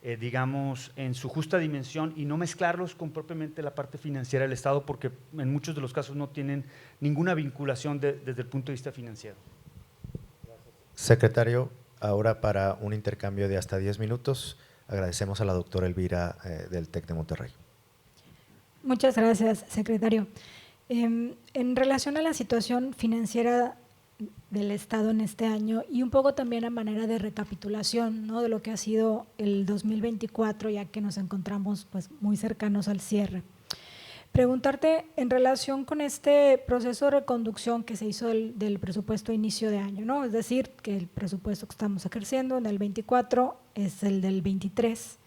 Speaker 7: digamos, en su justa dimensión y no mezclarlos con propiamente la parte financiera del Estado, porque en muchos de los casos no tienen ninguna vinculación desde el punto de vista financiero.
Speaker 3: Secretario, ahora para un intercambio de hasta 10 minutos, agradecemos a la doctora Elvira del TEC de Monterrey.
Speaker 8: Muchas gracias, secretario. En relación a la situación financiera del Estado en este año y un poco también a manera de recapitulación, ¿no?, de lo que ha sido el 2024, ya que nos encontramos pues muy cercanos al cierre. Preguntarte en relación con este proceso de reconducción que se hizo del presupuesto a inicio de año, ¿no? Es decir, que el presupuesto que estamos ejerciendo en el 24 es el del 23.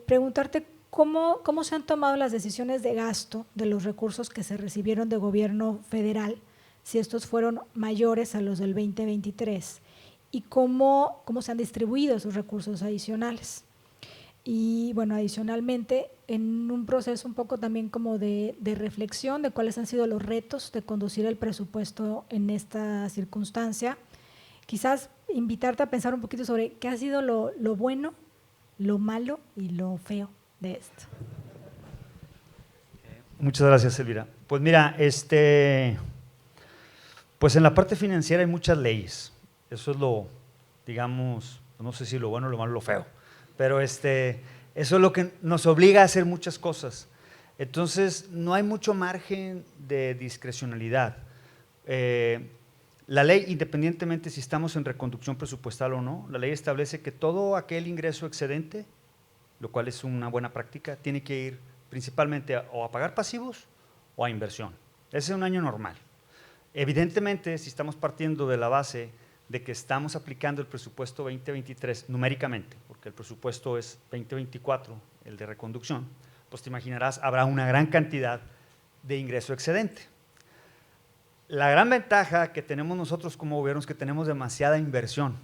Speaker 8: Preguntarte cómo se han tomado las decisiones de gasto de los recursos que se recibieron de gobierno federal, si estos fueron mayores a los del 2023 y cómo se han distribuido esos recursos adicionales. Y bueno, adicionalmente, en un proceso un poco también como de reflexión de cuáles han sido los retos de conducir el presupuesto en esta circunstancia, quizás invitarte a pensar un poquito sobre qué ha sido lo bueno, lo malo y lo feo de esto.
Speaker 7: Muchas gracias, Elvira. Pues mira, pues en la parte financiera hay muchas leyes, eso es lo, digamos, no sé si lo bueno, lo malo, lo feo, pero eso es lo que nos obliga a hacer muchas cosas. Entonces, no hay mucho margen de discrecionalidad. La ley, independientemente si estamos en reconducción presupuestal o no, la ley establece que todo aquel ingreso excedente, lo cual es una buena práctica, tiene que ir principalmente o a pagar pasivos o a inversión. Ese es un año normal. Evidentemente, si estamos partiendo de la base de que estamos aplicando el presupuesto 2023 numéricamente, porque el presupuesto es 2024, el de reconducción, pues te imaginarás, habrá una gran cantidad de ingreso excedente. La gran ventaja que tenemos nosotros como gobierno es que tenemos demasiada inversión.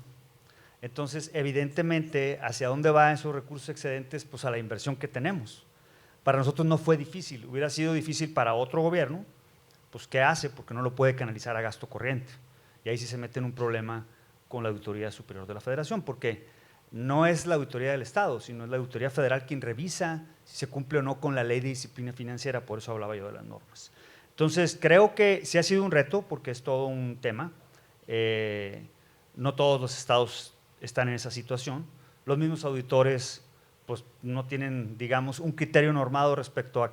Speaker 7: Entonces, evidentemente, ¿hacia dónde van esos recursos excedentes? Pues a la inversión que tenemos. Para nosotros no fue difícil, hubiera sido difícil para otro gobierno, pues ¿qué hace? Porque no lo puede canalizar a gasto corriente. Y ahí sí se mete en un problema con la Auditoría Superior de la Federación, porque no es la Auditoría del Estado, sino es la Auditoría Federal quien revisa si se cumple o no con la Ley de Disciplina Financiera, por eso hablaba yo de las normas. Entonces, creo que sí ha sido un reto, porque es todo un tema. No todos los estados están en esa situación. Los mismos auditores pues, no tienen, digamos, un criterio normado respecto a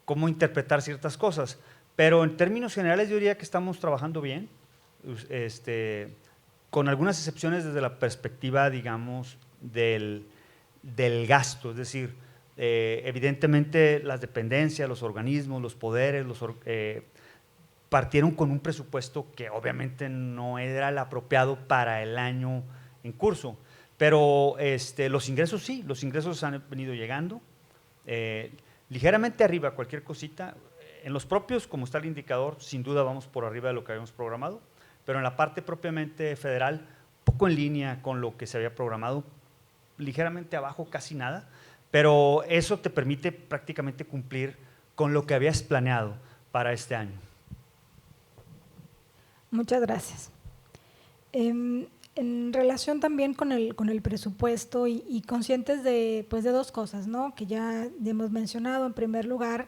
Speaker 7: cómo interpretar ciertas cosas. Pero en términos generales yo diría que estamos trabajando bien, con algunas excepciones desde la perspectiva, digamos, del gasto, es decir, evidentemente las dependencias, los organismos, los poderes, partieron con un presupuesto que obviamente no era el apropiado para el año en curso, pero los ingresos sí, los ingresos han venido llegando, ligeramente arriba, cualquier cosita. En los propios, como está el indicador, sin duda vamos por arriba de lo que habíamos programado, pero en la parte propiamente federal, poco en línea con lo que se había programado, ligeramente abajo, casi nada, pero eso te permite prácticamente cumplir con lo que habías planeado para este año.
Speaker 8: Muchas gracias. En relación también con el presupuesto y conscientes de dos cosas, ¿no? Que ya hemos mencionado. En primer lugar,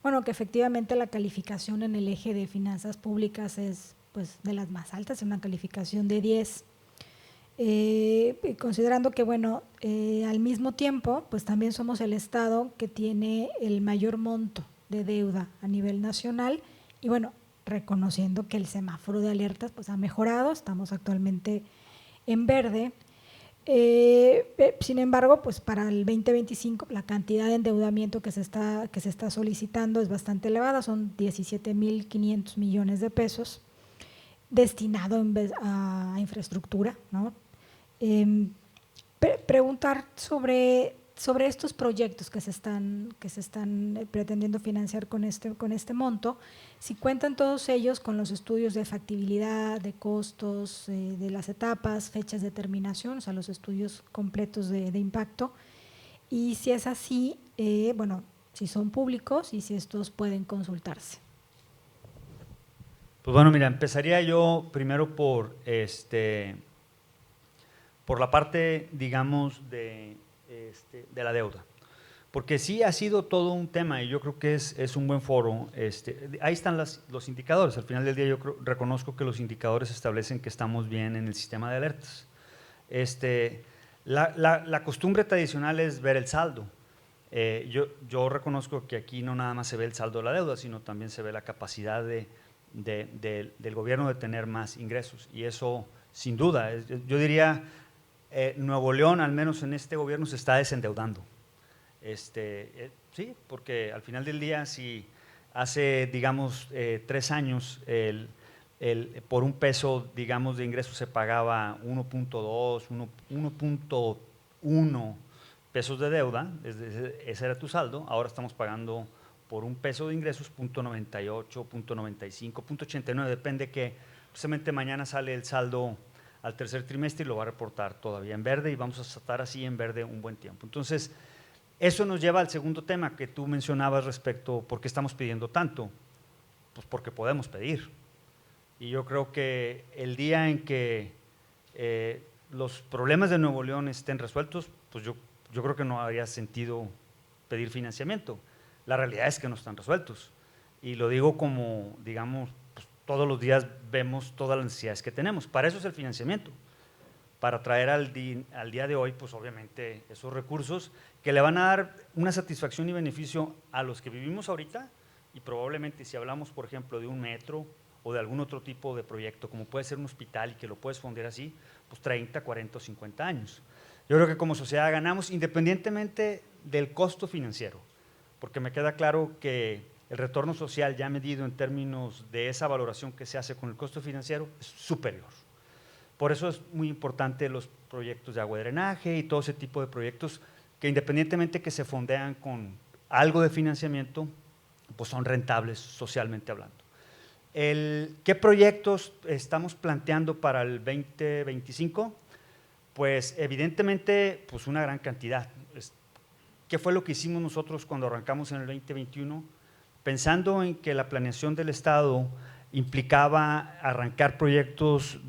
Speaker 8: bueno, que efectivamente la calificación en el eje de finanzas públicas es pues de las más altas, es una calificación de 10. Considerando que, bueno, al mismo tiempo, pues también somos el estado que tiene el mayor monto de deuda a nivel nacional y, bueno, reconociendo que el semáforo de alertas pues ha mejorado, estamos actualmente en verde. Sin embargo, pues para el 2025 la cantidad de endeudamiento que se está solicitando es bastante elevada, son 17.500 millones de pesos destinado a infraestructura, ¿no? Preguntar sobre estos proyectos que se están pretendiendo financiar con este monto, si cuentan todos ellos con los estudios de factibilidad, de costos, de las etapas, fechas de terminación, o sea, los estudios completos de impacto, y si es así, bueno, si son públicos y si estos pueden consultarse.
Speaker 7: Pues bueno, mira, empezaría yo primero por la parte, digamos, de la deuda. Porque sí ha sido todo un tema y yo creo que es un buen foro. Ahí están los indicadores. Al final del día yo reconozco que los indicadores establecen que estamos bien en el sistema de alertas. La costumbre tradicional es ver el saldo. Yo reconozco que aquí no nada más se ve el saldo de la deuda, sino también se ve la capacidad del gobierno de tener más ingresos. Y eso, sin duda, yo diría… Nuevo León, al menos en este gobierno, se está desendeudando. Sí, porque al final del día, si hace, digamos, 3 años, por un peso, digamos, de ingresos se pagaba 1.2, 1.1 pesos de deuda, ese era tu saldo, ahora estamos pagando por un peso de ingresos 0.98, 0.95, 0.89, depende que, precisamente mañana sale el saldo al tercer trimestre y lo va a reportar todavía en verde y vamos a estar así en verde un buen tiempo. Entonces, eso nos lleva al segundo tema que tú mencionabas respecto a por qué estamos pidiendo tanto. Pues porque podemos pedir. Y yo creo que el día en que los problemas de Nuevo León estén resueltos, pues yo creo que no habría sentido pedir financiamiento. La realidad es que no están resueltos. Y lo digo como, digamos, todos los días vemos todas las necesidades que tenemos. Para eso es el financiamiento, para traer al día de hoy, pues obviamente esos recursos que le van a dar una satisfacción y beneficio a los que vivimos ahorita y probablemente si hablamos, por ejemplo, de un metro o de algún otro tipo de proyecto, como puede ser un hospital y que lo puedes fondear así, pues 30, 40 o 50 años. Yo creo que como sociedad ganamos independientemente del costo financiero, porque me queda claro que el retorno social ya medido en términos de esa valoración que se hace con el costo financiero es superior. Por eso es muy importante los proyectos de agua y drenaje y todo ese tipo de proyectos que independientemente que se fondean con algo de financiamiento, pues son rentables socialmente hablando. ¿Qué proyectos estamos planteando para el 2025? Pues evidentemente pues una gran cantidad. ¿Qué fue lo que hicimos nosotros cuando arrancamos en el 2021? Pensando en que la planeación del Estado implicaba arrancar proyectos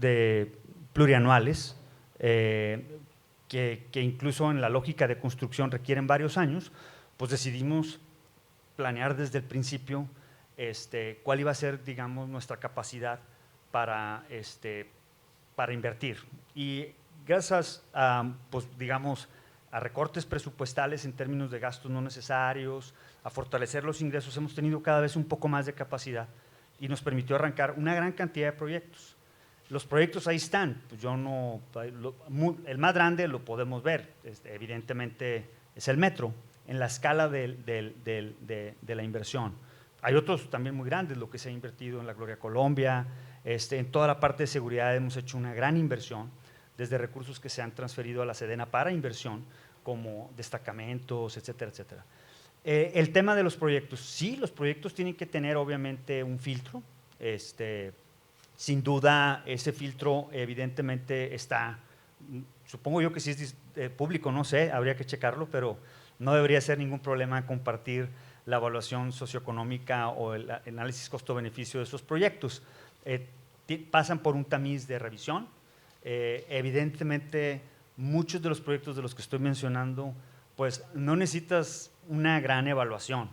Speaker 7: plurianuales, que incluso en la lógica de construcción requieren varios años, pues decidimos planear desde el principio cuál iba a ser, digamos, nuestra capacidad para invertir. Y gracias a, pues, digamos, a recortes presupuestales en términos de gastos no necesarios, a fortalecer los ingresos, hemos tenido cada vez un poco más de capacidad y nos permitió arrancar una gran cantidad de proyectos. Los proyectos ahí están, pues el más grande lo podemos ver, evidentemente es el metro, en la escala de la inversión. Hay otros también muy grandes, lo que se ha invertido en la Gloria Colombia, en toda la parte de seguridad hemos hecho una gran inversión, desde recursos que se han transferido a la Sedena para inversión, como destacamentos, etcétera, etcétera. El tema de los proyectos, sí, los proyectos tienen que tener obviamente un filtro, sin duda ese filtro evidentemente está, supongo yo que si es público, no sé, habría que checarlo, pero no debería ser ningún problema compartir la evaluación socioeconómica o el análisis costo-beneficio de esos proyectos. pasan por un tamiz de revisión. Evidentemente, muchos de los proyectos de los que estoy mencionando, pues no necesitas una gran evaluación.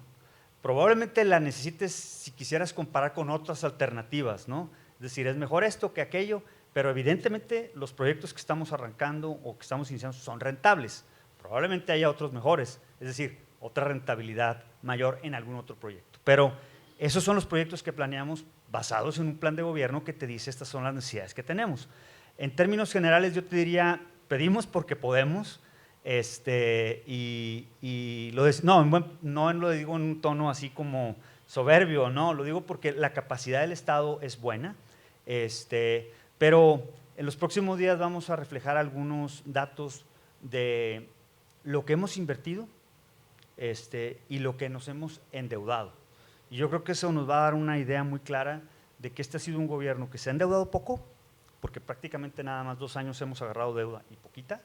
Speaker 7: Probablemente la necesites si quisieras comparar con otras alternativas, ¿no? Es decir, es mejor esto que aquello, pero evidentemente los proyectos que estamos arrancando o que estamos iniciando son rentables. Probablemente haya otros mejores, es decir, otra rentabilidad mayor en algún otro proyecto. Pero esos son los proyectos que planeamos basados en un plan de gobierno que te dice estas son las necesidades que tenemos. En términos generales yo te diría, pedimos porque podemos, no lo digo en un tono así como soberbio, no, lo digo porque la capacidad del Estado es buena, pero en los próximos días vamos a reflejar algunos datos de lo que hemos invertido y lo que nos hemos endeudado. Y yo creo que eso nos va a dar una idea muy clara de que este ha sido un gobierno que se ha endeudado poco, porque prácticamente nada más 2 años hemos agarrado deuda y poquita,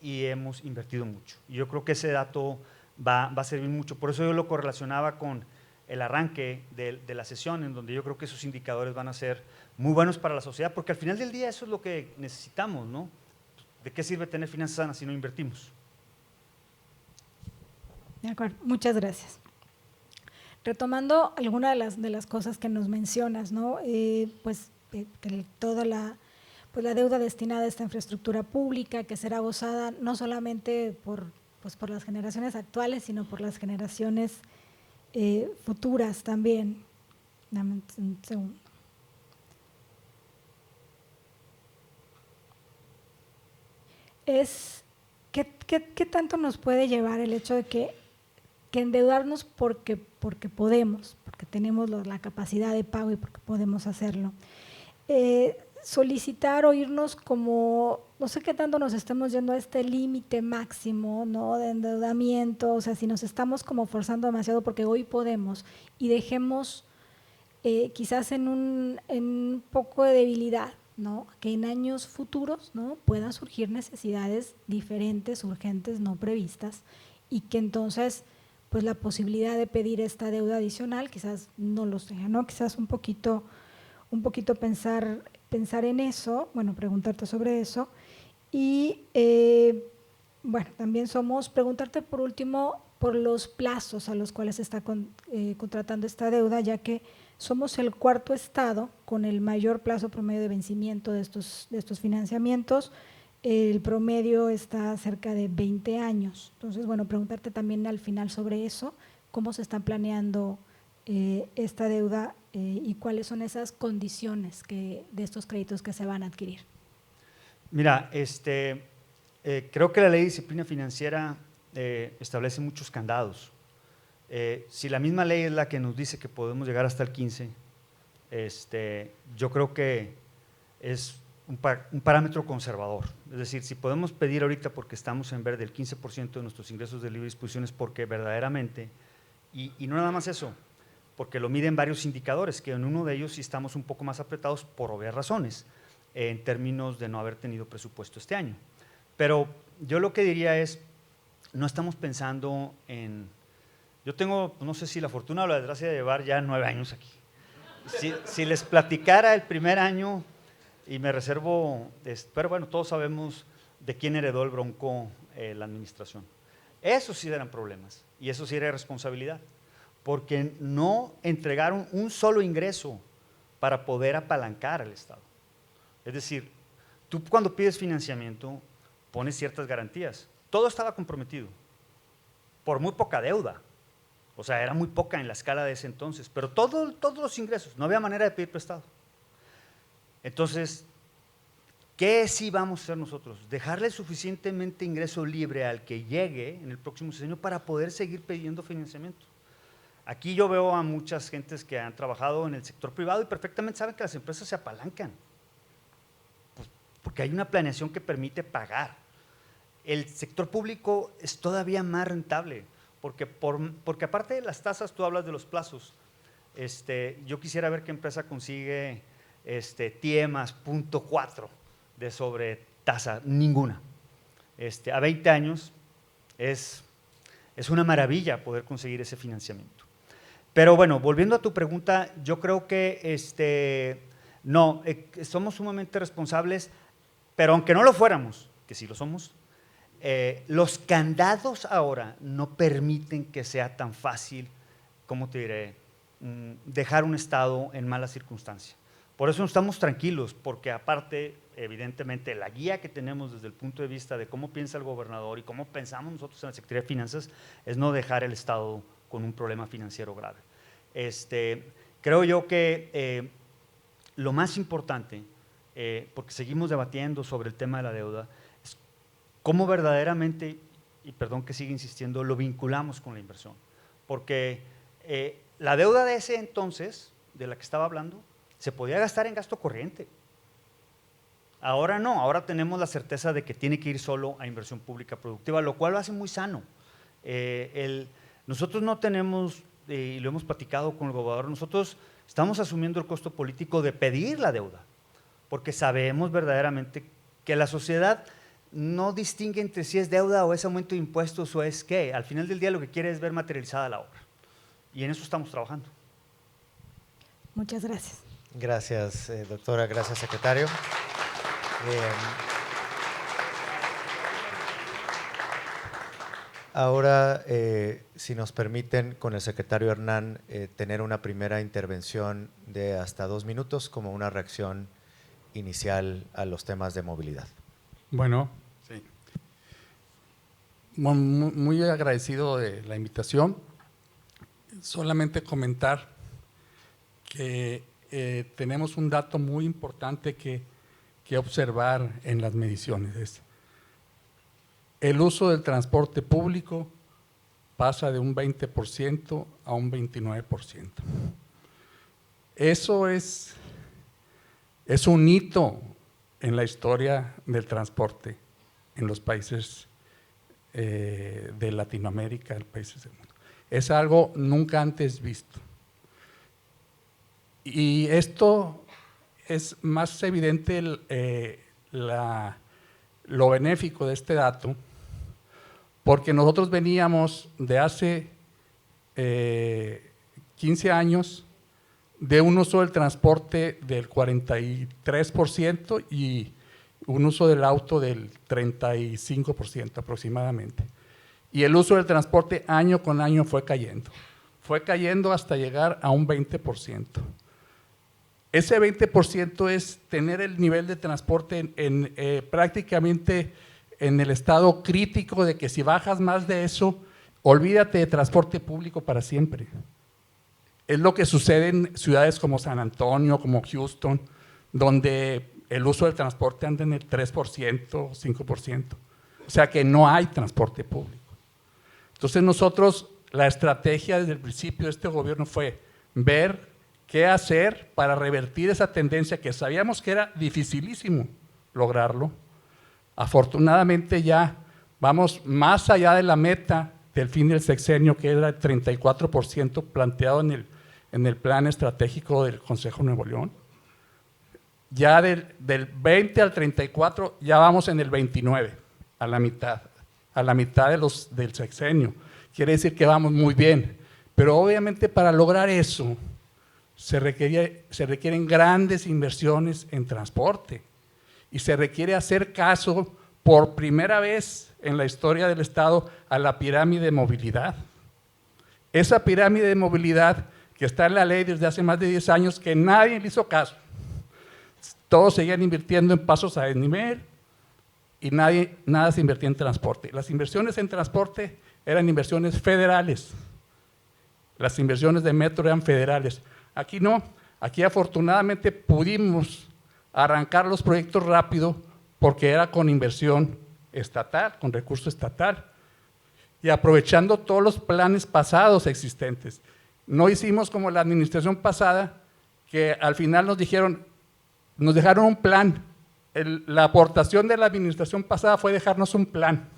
Speaker 7: y hemos invertido mucho. Y yo creo que ese dato va a servir mucho. Por eso yo lo correlacionaba con el arranque de la sesión, en donde yo creo que esos indicadores van a ser muy buenos para la sociedad, porque al final del día eso es lo que necesitamos, ¿no? ¿De qué sirve tener finanzas sanas si no invertimos?
Speaker 8: De acuerdo, muchas gracias. Retomando alguna de las cosas que nos mencionas, ¿no? Toda la deuda destinada a esta infraestructura pública que será gozada no solamente por las generaciones actuales, sino por las generaciones futuras también. Dame un segundo. ¿Qué tanto nos puede llevar el hecho de que endeudarnos porque podemos, porque tenemos la capacidad de pago y porque podemos hacerlo? Solicitar o irnos como, no sé qué tanto nos estemos yendo a este límite máximo, ¿no?, de endeudamiento, o sea, si nos estamos como forzando demasiado porque hoy podemos y dejemos quizás en un poco de debilidad, ¿no?, que en años futuros, ¿no?, puedan surgir necesidades diferentes, urgentes, no previstas, y que entonces pues la posibilidad de pedir esta deuda adicional quizás no lo sea, ¿no? Quizás un poquito pensar en eso, bueno, preguntarte sobre eso. Y bueno, también preguntarte por último por los plazos a los cuales se está contratando esta deuda, ya que somos el 4º estado con el mayor plazo promedio de vencimiento de estos financiamientos. El promedio está cerca de 20 años. Entonces, bueno, preguntarte también al final sobre eso, cómo se están planeando esta deuda y cuáles son esas condiciones de estos créditos que se van a adquirir.
Speaker 7: Mira, creo que la Ley de Disciplina Financiera establece muchos candados. Si la misma ley es la que nos dice que podemos llegar hasta el 15, yo creo que es un parámetro conservador. Es decir, si podemos pedir ahorita porque estamos en verde el 15% de nuestros ingresos de libre disposición es porque verdaderamente, y no nada más eso, porque lo miden varios indicadores, que en uno de ellos sí estamos un poco más apretados por obvias razones, en términos de no haber tenido presupuesto este año. Pero yo lo que diría es, no estamos pensando en… Yo tengo, no sé si la fortuna o la desgracia de llevar ya 9 años aquí. Si les platicara el primer año, y me reservo, pero bueno, todos sabemos de quién heredó el Bronco la administración. Esos sí eran problemas y eso sí era responsabilidad, porque no entregaron un solo ingreso para poder apalancar al Estado. Es decir, tú cuando pides financiamiento pones ciertas garantías. Todo estaba comprometido por muy poca deuda. O sea, era muy poca en la escala de ese entonces, pero todos los ingresos, no había manera de pedir prestado. Entonces, ¿qué sí vamos a hacer nosotros? Dejarle suficientemente ingreso libre al que llegue en el próximo sexenio para poder seguir pidiendo financiamiento. Aquí yo veo a muchas gentes que han trabajado en el sector privado y perfectamente saben que las empresas se apalancan, pues porque hay una planeación que permite pagar. El sector público es todavía más rentable, porque aparte de las tasas, tú hablas de los plazos. Yo quisiera ver qué empresa consigue TIE más 0.4 de sobretasa, ninguna. A 20 años es una maravilla poder conseguir ese financiamiento. Pero bueno, volviendo a tu pregunta, yo creo que No, somos sumamente responsables, pero aunque no lo fuéramos, que sí lo somos, los candados ahora no permiten que sea tan fácil, ¿cómo te diré?, dejar un estado en mala circunstancia. Por eso estamos tranquilos, porque aparte, evidentemente, la guía que tenemos desde el punto de vista de cómo piensa el gobernador y cómo pensamos nosotros en la Secretaría de Finanzas es no dejar el estado con un problema financiero grave. Creo yo que lo más importante, porque seguimos debatiendo sobre el tema de la deuda, es cómo verdaderamente, y perdón que siga insistiendo, lo vinculamos con la inversión. Porque la deuda de ese entonces, de la que estaba hablando, se podía gastar en gasto corriente. Ahora no, ahora tenemos la certeza de que tiene que ir solo a inversión pública productiva, lo cual lo hace muy sano. Nosotros no tenemos, y lo hemos platicado con el gobernador, nosotros estamos asumiendo el costo político de pedir la deuda, porque sabemos verdaderamente que la sociedad no distingue entre si es deuda o es aumento de impuestos o es qué. Al final del día lo que quiere es ver materializada la obra. Y en eso estamos trabajando.
Speaker 8: Muchas gracias.
Speaker 3: Gracias, doctora. Gracias, secretario. Ahora, si nos permiten, con el secretario Hernán, tener una primera intervención de hasta 2 minutos como una reacción inicial a los temas de movilidad.
Speaker 9: Bueno, sí. Muy agradecido de la invitación. Solamente comentar que tenemos un dato muy importante que observar en las mediciones. El uso del transporte público pasa de un 20% a un 29%. Eso es un hito en la historia del transporte en los países de Latinoamérica, en países del mundo. Es algo nunca antes visto. Y esto es más evidente lo benéfico de este dato, porque nosotros veníamos de hace 15 años de un uso del transporte del 43% y un uso del auto del 35% aproximadamente. Y el uso del transporte año con año fue cayendo hasta llegar a un 20%. Ese 20% es tener el nivel de transporte prácticamente en el estado crítico de que si bajas más de eso, olvídate de transporte público para siempre. Es lo que sucede en ciudades como San Antonio, como Houston, donde el uso del transporte anda en el 3%, 5%. O sea que no hay transporte público. Entonces nosotros, la estrategia desde el principio de este gobierno fue ver qué hacer para revertir esa tendencia que sabíamos que era dificilísimo lograrlo. Afortunadamente ya vamos más allá de la meta del fin del sexenio, que era el 34% planteado en el plan estratégico del Consejo de Nuevo León. Ya del 20 al 34 ya vamos en el 29, a la mitad del sexenio. Quiere decir que vamos muy bien, pero obviamente para lograr eso se requieren grandes inversiones en transporte y se requiere hacer caso por primera vez en la historia del Estado a la pirámide de movilidad. Esa pirámide de movilidad que está en la ley desde hace más de 10 años, que nadie le hizo caso. Todos seguían invirtiendo en pasos a desnivel y nada se invertía en transporte. Las inversiones en transporte eran inversiones federales. Las inversiones de metro eran federales. Aquí no, aquí afortunadamente pudimos arrancar los proyectos rápido porque era con inversión estatal, con recurso estatal y aprovechando todos los planes pasados existentes. No hicimos como la administración pasada, que al final nos dejaron un plan. La aportación de la administración pasada fue dejarnos un plan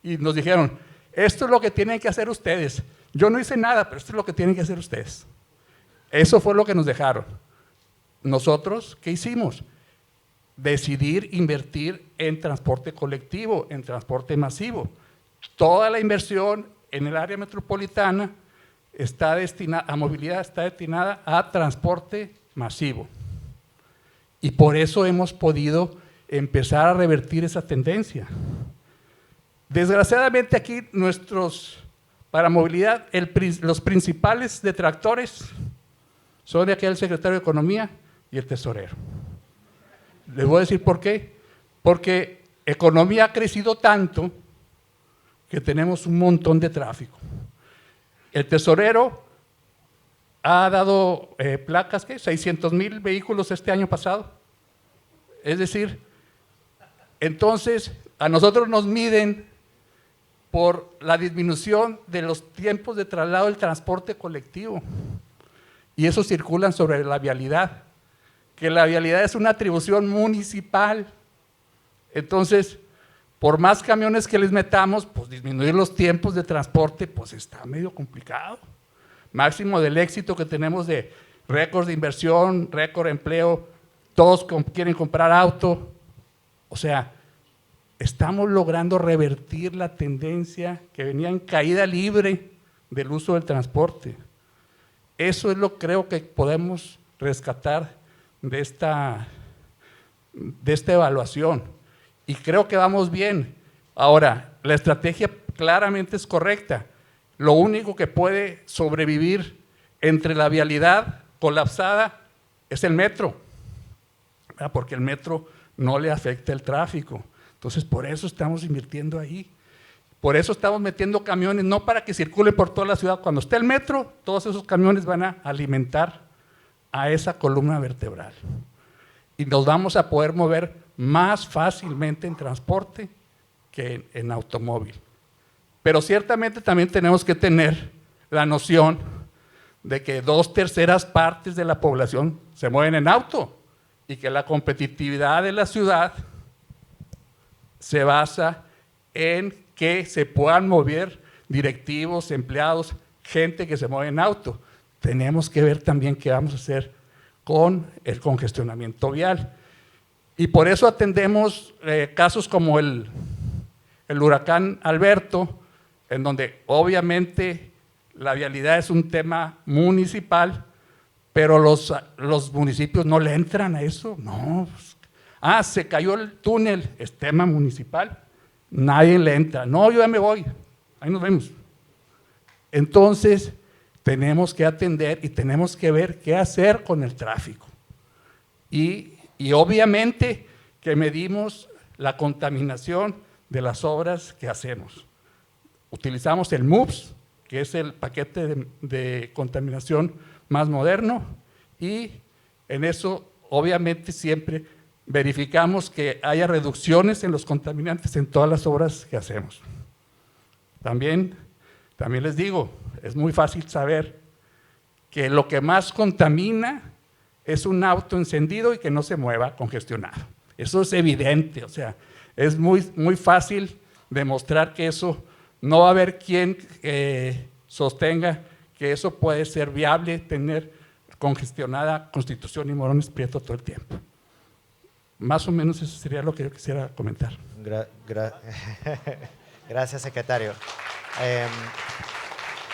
Speaker 9: y nos dijeron, esto es lo que tienen que hacer ustedes. Yo no hice nada, pero esto es lo que tienen que hacer ustedes. Eso fue lo que nos dejaron. Nosotros, ¿qué hicimos? Decidir invertir en transporte colectivo, en transporte masivo. Toda la inversión en el área metropolitana está destinada a movilidad, está destinada a transporte masivo. Y por eso hemos podido empezar a revertir esa tendencia. Desgraciadamente aquí para movilidad, los principales detractores son de aquel secretario de Economía y el tesorero. Les voy a decir por qué. Porque economía ha crecido tanto que tenemos un montón de tráfico. El tesorero ha dado placas, ¿qué? 600,000 vehículos este año pasado. Es decir, entonces a nosotros nos miden por la disminución de los tiempos de traslado del transporte colectivo. Y eso circulan sobre la vialidad, que la vialidad es una atribución municipal. Entonces, por más camiones que les metamos, pues disminuir los tiempos de transporte, pues está medio complicado. Máximo del éxito que tenemos de récords de inversión, récord de empleo, todos quieren comprar auto. O sea, estamos logrando revertir la tendencia que venía en caída libre del uso del transporte. Eso es lo que creo que podemos rescatar de esta evaluación. Y creo que vamos bien. Ahora, la estrategia claramente es correcta. Lo único que puede sobrevivir entre la vialidad colapsada es el metro, ¿verdad? Porque el metro no le afecta el tráfico. Entonces, por eso estamos invirtiendo ahí. Por eso estamos metiendo camiones, no para que circulen por toda la ciudad. Cuando esté el metro, todos esos camiones van a alimentar a esa columna vertebral. Y nos vamos a poder mover más fácilmente en transporte que en automóvil. Pero ciertamente también tenemos que tener la noción de que 2/3 partes de la población se mueven en auto y que la competitividad de la ciudad se basa en que se puedan mover directivos, empleados, gente que se mueve en auto. Tenemos que ver también qué vamos a hacer con el congestionamiento vial. Y por eso atendemos casos como el huracán Alberto, en donde obviamente la vialidad es un tema municipal, pero los municipios no le entran a eso. No. Se cayó el túnel, es tema municipal, nadie le entra. No, yo ya me voy, ahí nos vemos. Entonces, tenemos que atender y tenemos que ver qué hacer con el tráfico. Y obviamente que medimos la contaminación de las obras que hacemos. Utilizamos el MUPS, que es el paquete de contaminación más moderno, y en eso obviamente siempre verificamos que haya reducciones en los contaminantes en todas las obras que hacemos. También les digo, es muy fácil saber que lo que más contamina es un auto encendido y que no se mueva congestionado. Eso es evidente, o sea, es muy fácil demostrar que eso no va a haber quien sostenga que eso puede ser viable, tener congestionada Constitución y Morones Prieto todo el tiempo. Más o menos eso sería lo que yo quisiera comentar.
Speaker 3: Gracias, secretario.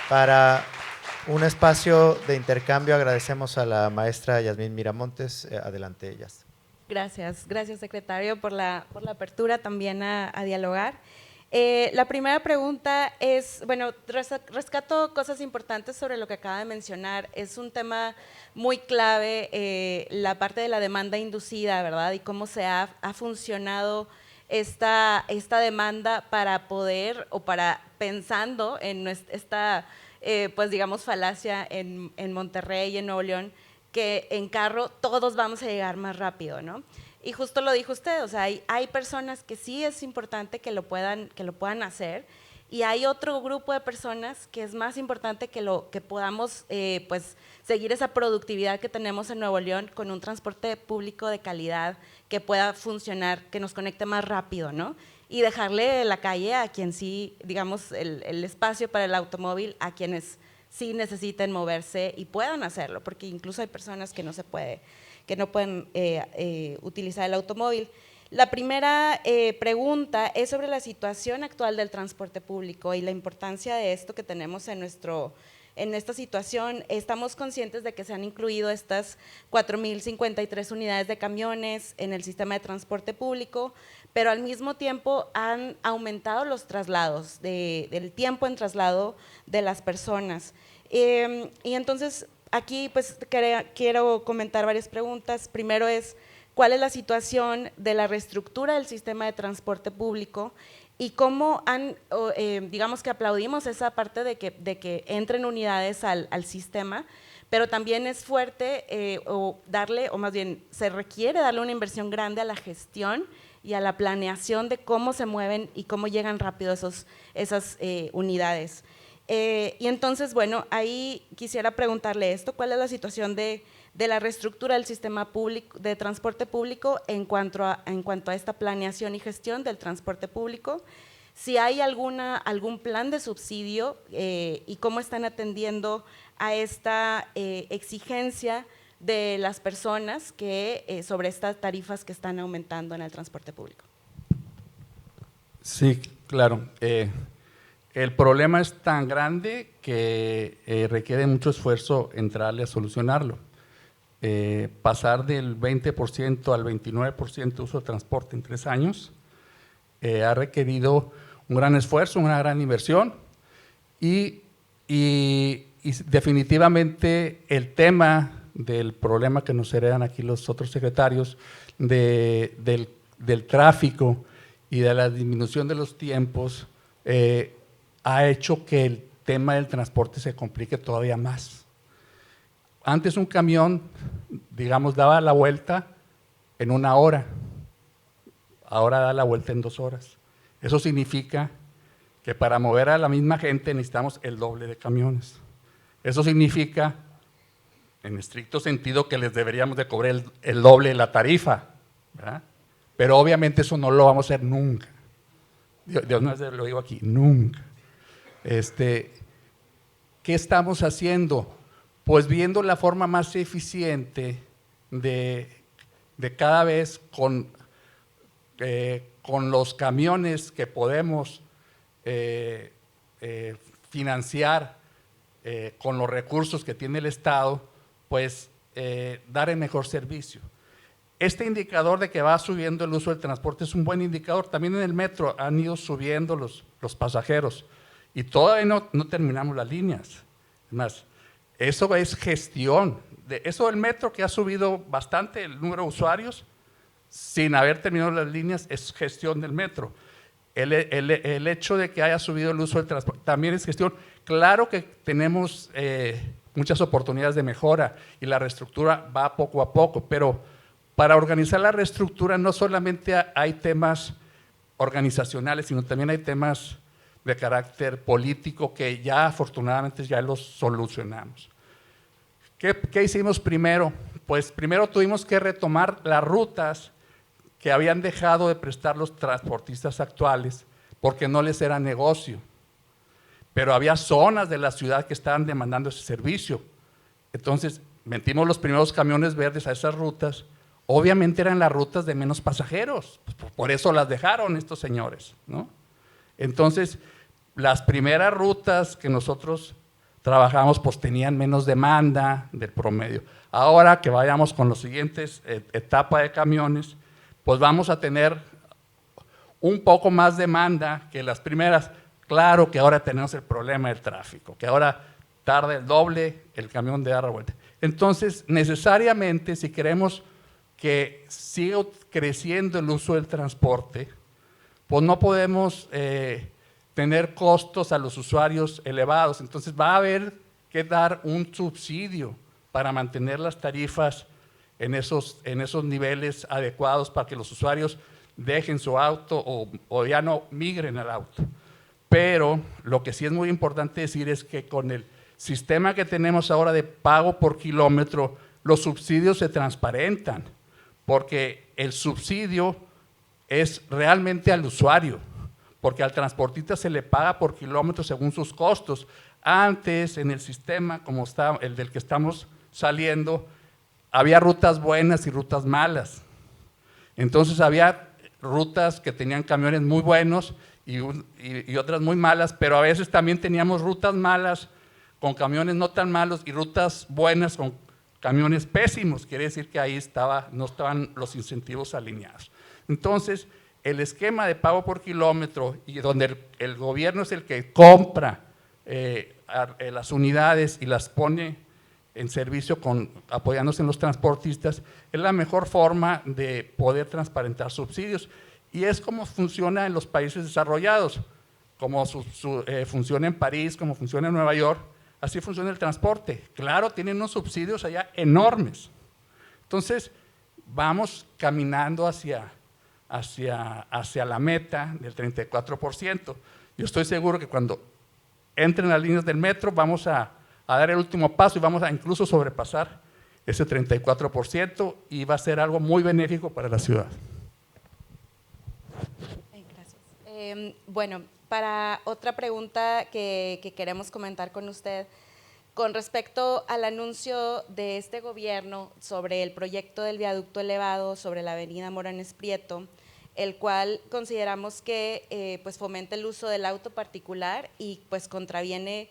Speaker 3: Para un espacio de intercambio agradecemos a la maestra Yasmín Miramontes. Adelante, ellas.
Speaker 10: Gracias, secretario, por la apertura también a dialogar. La primera pregunta es, bueno, rescato cosas importantes sobre lo que acaba de mencionar. Es un tema muy clave, la parte de la demanda inducida, ¿verdad? Y cómo se ha funcionado esta demanda para poder, o para pensando en esta, pues digamos, falacia en Monterrey y en Nuevo León, que en carro todos vamos a llegar más rápido, ¿no? Y justo lo dijo usted, o sea, hay personas que sí es importante que lo puedan hacer, y hay otro grupo de personas que es más importante que podamos pues seguir esa productividad que tenemos en Nuevo León con un transporte público de calidad que pueda funcionar, que nos conecte más rápido, ¿no? Y dejarle la calle a quien sí, digamos, el espacio para el automóvil a quienes sí necesiten moverse y puedan hacerlo, porque incluso hay personas que no pueden utilizar el automóvil. La primera pregunta es sobre la situación actual del transporte público y la importancia de esto que tenemos en en esta situación. Estamos conscientes de que se han incluido estas 4.053 unidades de camiones en el sistema de transporte público, pero al mismo tiempo han aumentado los traslados, del tiempo en traslado de las personas. Y entonces aquí pues quiero comentar varias preguntas. Primero es, ¿cuál es la situación de la reestructura del sistema de transporte público? Y cómo digamos que aplaudimos esa parte de que entren unidades al sistema, pero también es fuerte o más bien se requiere darle una inversión grande a la gestión y a la planeación de cómo se mueven y cómo llegan rápido esas unidades. Y entonces, bueno, ahí quisiera preguntarle esto, ¿cuál es la situación de la reestructura del sistema público de transporte público en cuanto a esta planeación y gestión del transporte público? Si hay algún plan de subsidio y cómo están atendiendo a esta exigencia de las personas sobre estas tarifas que están aumentando en el transporte público.
Speaker 9: Sí, claro. El problema es tan grande que requiere mucho esfuerzo entrarle a solucionarlo. Pasar del 20% al 29% de uso de transporte en 3 años ha requerido un gran esfuerzo, una gran inversión y definitivamente el tema del problema que nos heredan aquí los otros secretarios del tráfico y de la disminución de los tiempos ha hecho que el tema del transporte se complique todavía más. Antes un camión, digamos, daba la vuelta en 1 hora, ahora da la vuelta en 2 horas. Eso significa que para mover a la misma gente necesitamos el doble de camiones. Eso significa, en estricto sentido, que les deberíamos de cobrar el doble de la tarifa, ¿verdad? Pero obviamente eso no lo vamos a hacer nunca. Dios no lo digo aquí, nunca. ¿Qué estamos haciendo? Pues viendo la forma más eficiente de cada vez con los camiones que podemos financiar con los recursos que tiene el Estado, pues dar el mejor servicio. Este indicador de que va subiendo el uso del transporte es un buen indicador. También en el metro han ido subiendo los pasajeros y todavía no terminamos las líneas. Es más, eso es gestión. Eso del metro que ha subido bastante el número de usuarios sin haber terminado las líneas es gestión del metro. El hecho de que haya subido el uso del transporte también es gestión. Claro que tenemos muchas oportunidades de mejora y la reestructura va poco a poco, pero para organizar la reestructura no solamente hay temas organizacionales, sino también hay temas de carácter político que ya afortunadamente ya los solucionamos. ¿Qué hicimos primero? Pues primero tuvimos que retomar las rutas que habían dejado de prestar los transportistas actuales porque no les era negocio. Pero había zonas de la ciudad que estaban demandando ese servicio. Entonces, metimos los primeros camiones verdes a esas rutas. Obviamente eran las rutas de menos pasajeros, por eso las dejaron estos señores, ¿no? Entonces, las primeras rutas que nosotros trabajamos pues tenían menos demanda del promedio. Ahora que vayamos con los siguientes etapas de camiones, pues vamos a tener un poco más demanda que las primeras. Claro que ahora tenemos el problema del tráfico, que ahora tarda el doble el camión de dar la vuelta. Entonces, necesariamente, si queremos que siga creciendo el uso del transporte, pues no podemos tener costos a los usuarios elevados. Entonces va a haber que dar un subsidio para mantener las tarifas en esos niveles adecuados para que los usuarios dejen su auto o ya no migren al auto. Pero lo que sí es muy importante decir es que con el sistema que tenemos ahora de pago por kilómetro, los subsidios se transparentan, porque el subsidio es realmente al usuario, porque al transportista se le paga por kilómetro según sus costos. Antes, en el sistema, como está el del que estamos saliendo, había rutas buenas y rutas malas. Entonces había rutas que tenían camiones muy buenos y otras muy malas, pero a veces también teníamos rutas malas con camiones no tan malos y rutas buenas con camiones pésimos. Quiere decir que ahí no estaban los incentivos alineados. Entonces, el esquema de pago por kilómetro, y donde el gobierno es el que compra las unidades y las pone en servicio apoyándose en los transportistas, es la mejor forma de poder transparentar subsidios. Y es como funciona en los países desarrollados, como funciona en París, como funciona en Nueva York, así funciona el transporte. Claro, tienen unos subsidios allá enormes. Entonces, vamos caminando hacia la meta del 34%. Yo estoy seguro que cuando entren las líneas del metro vamos a dar el último paso y vamos a incluso sobrepasar ese 34% y va a ser algo muy benéfico para la ciudad.
Speaker 10: Gracias. Bueno, para otra pregunta que queremos comentar con usted, con respecto al anuncio de este gobierno sobre el proyecto del viaducto elevado sobre la avenida Morones Prieto, el cual consideramos que pues fomenta el uso del auto particular y pues contraviene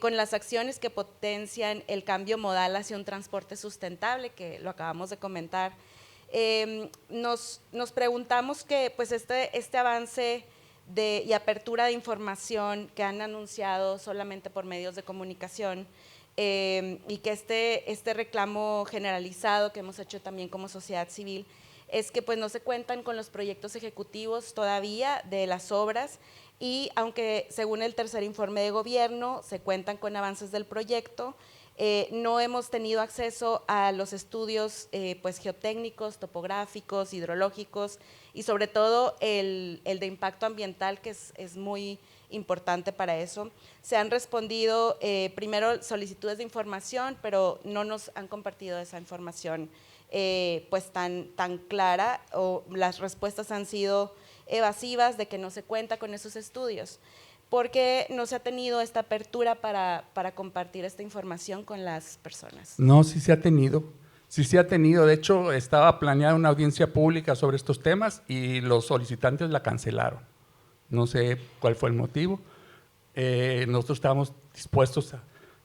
Speaker 10: con las acciones que potencian el cambio modal hacia un transporte sustentable, que lo acabamos de comentar. Nos preguntamos que pues este avance y apertura de información que han anunciado solamente por medios de comunicación y que este reclamo generalizado que hemos hecho también como sociedad civil es que pues no se cuentan con los proyectos ejecutivos todavía de las obras, y aunque según el tercer informe de gobierno se cuentan con avances del proyecto, no hemos tenido acceso a los estudios pues geotécnicos, topográficos, hidrológicos y sobre todo el de impacto ambiental, que es muy importante para eso. Se han respondido primero solicitudes de información, pero no nos han compartido esa información pues tan clara, o las respuestas han sido evasivas de que no se cuenta con esos estudios. ¿Por qué no se ha tenido esta apertura para compartir esta información con las personas?
Speaker 9: No, sí se ha tenido. Sí se ha tenido. De hecho, estaba planeada una audiencia pública sobre estos temas y los solicitantes la cancelaron. No sé cuál fue el motivo. Nosotros estábamos dispuestos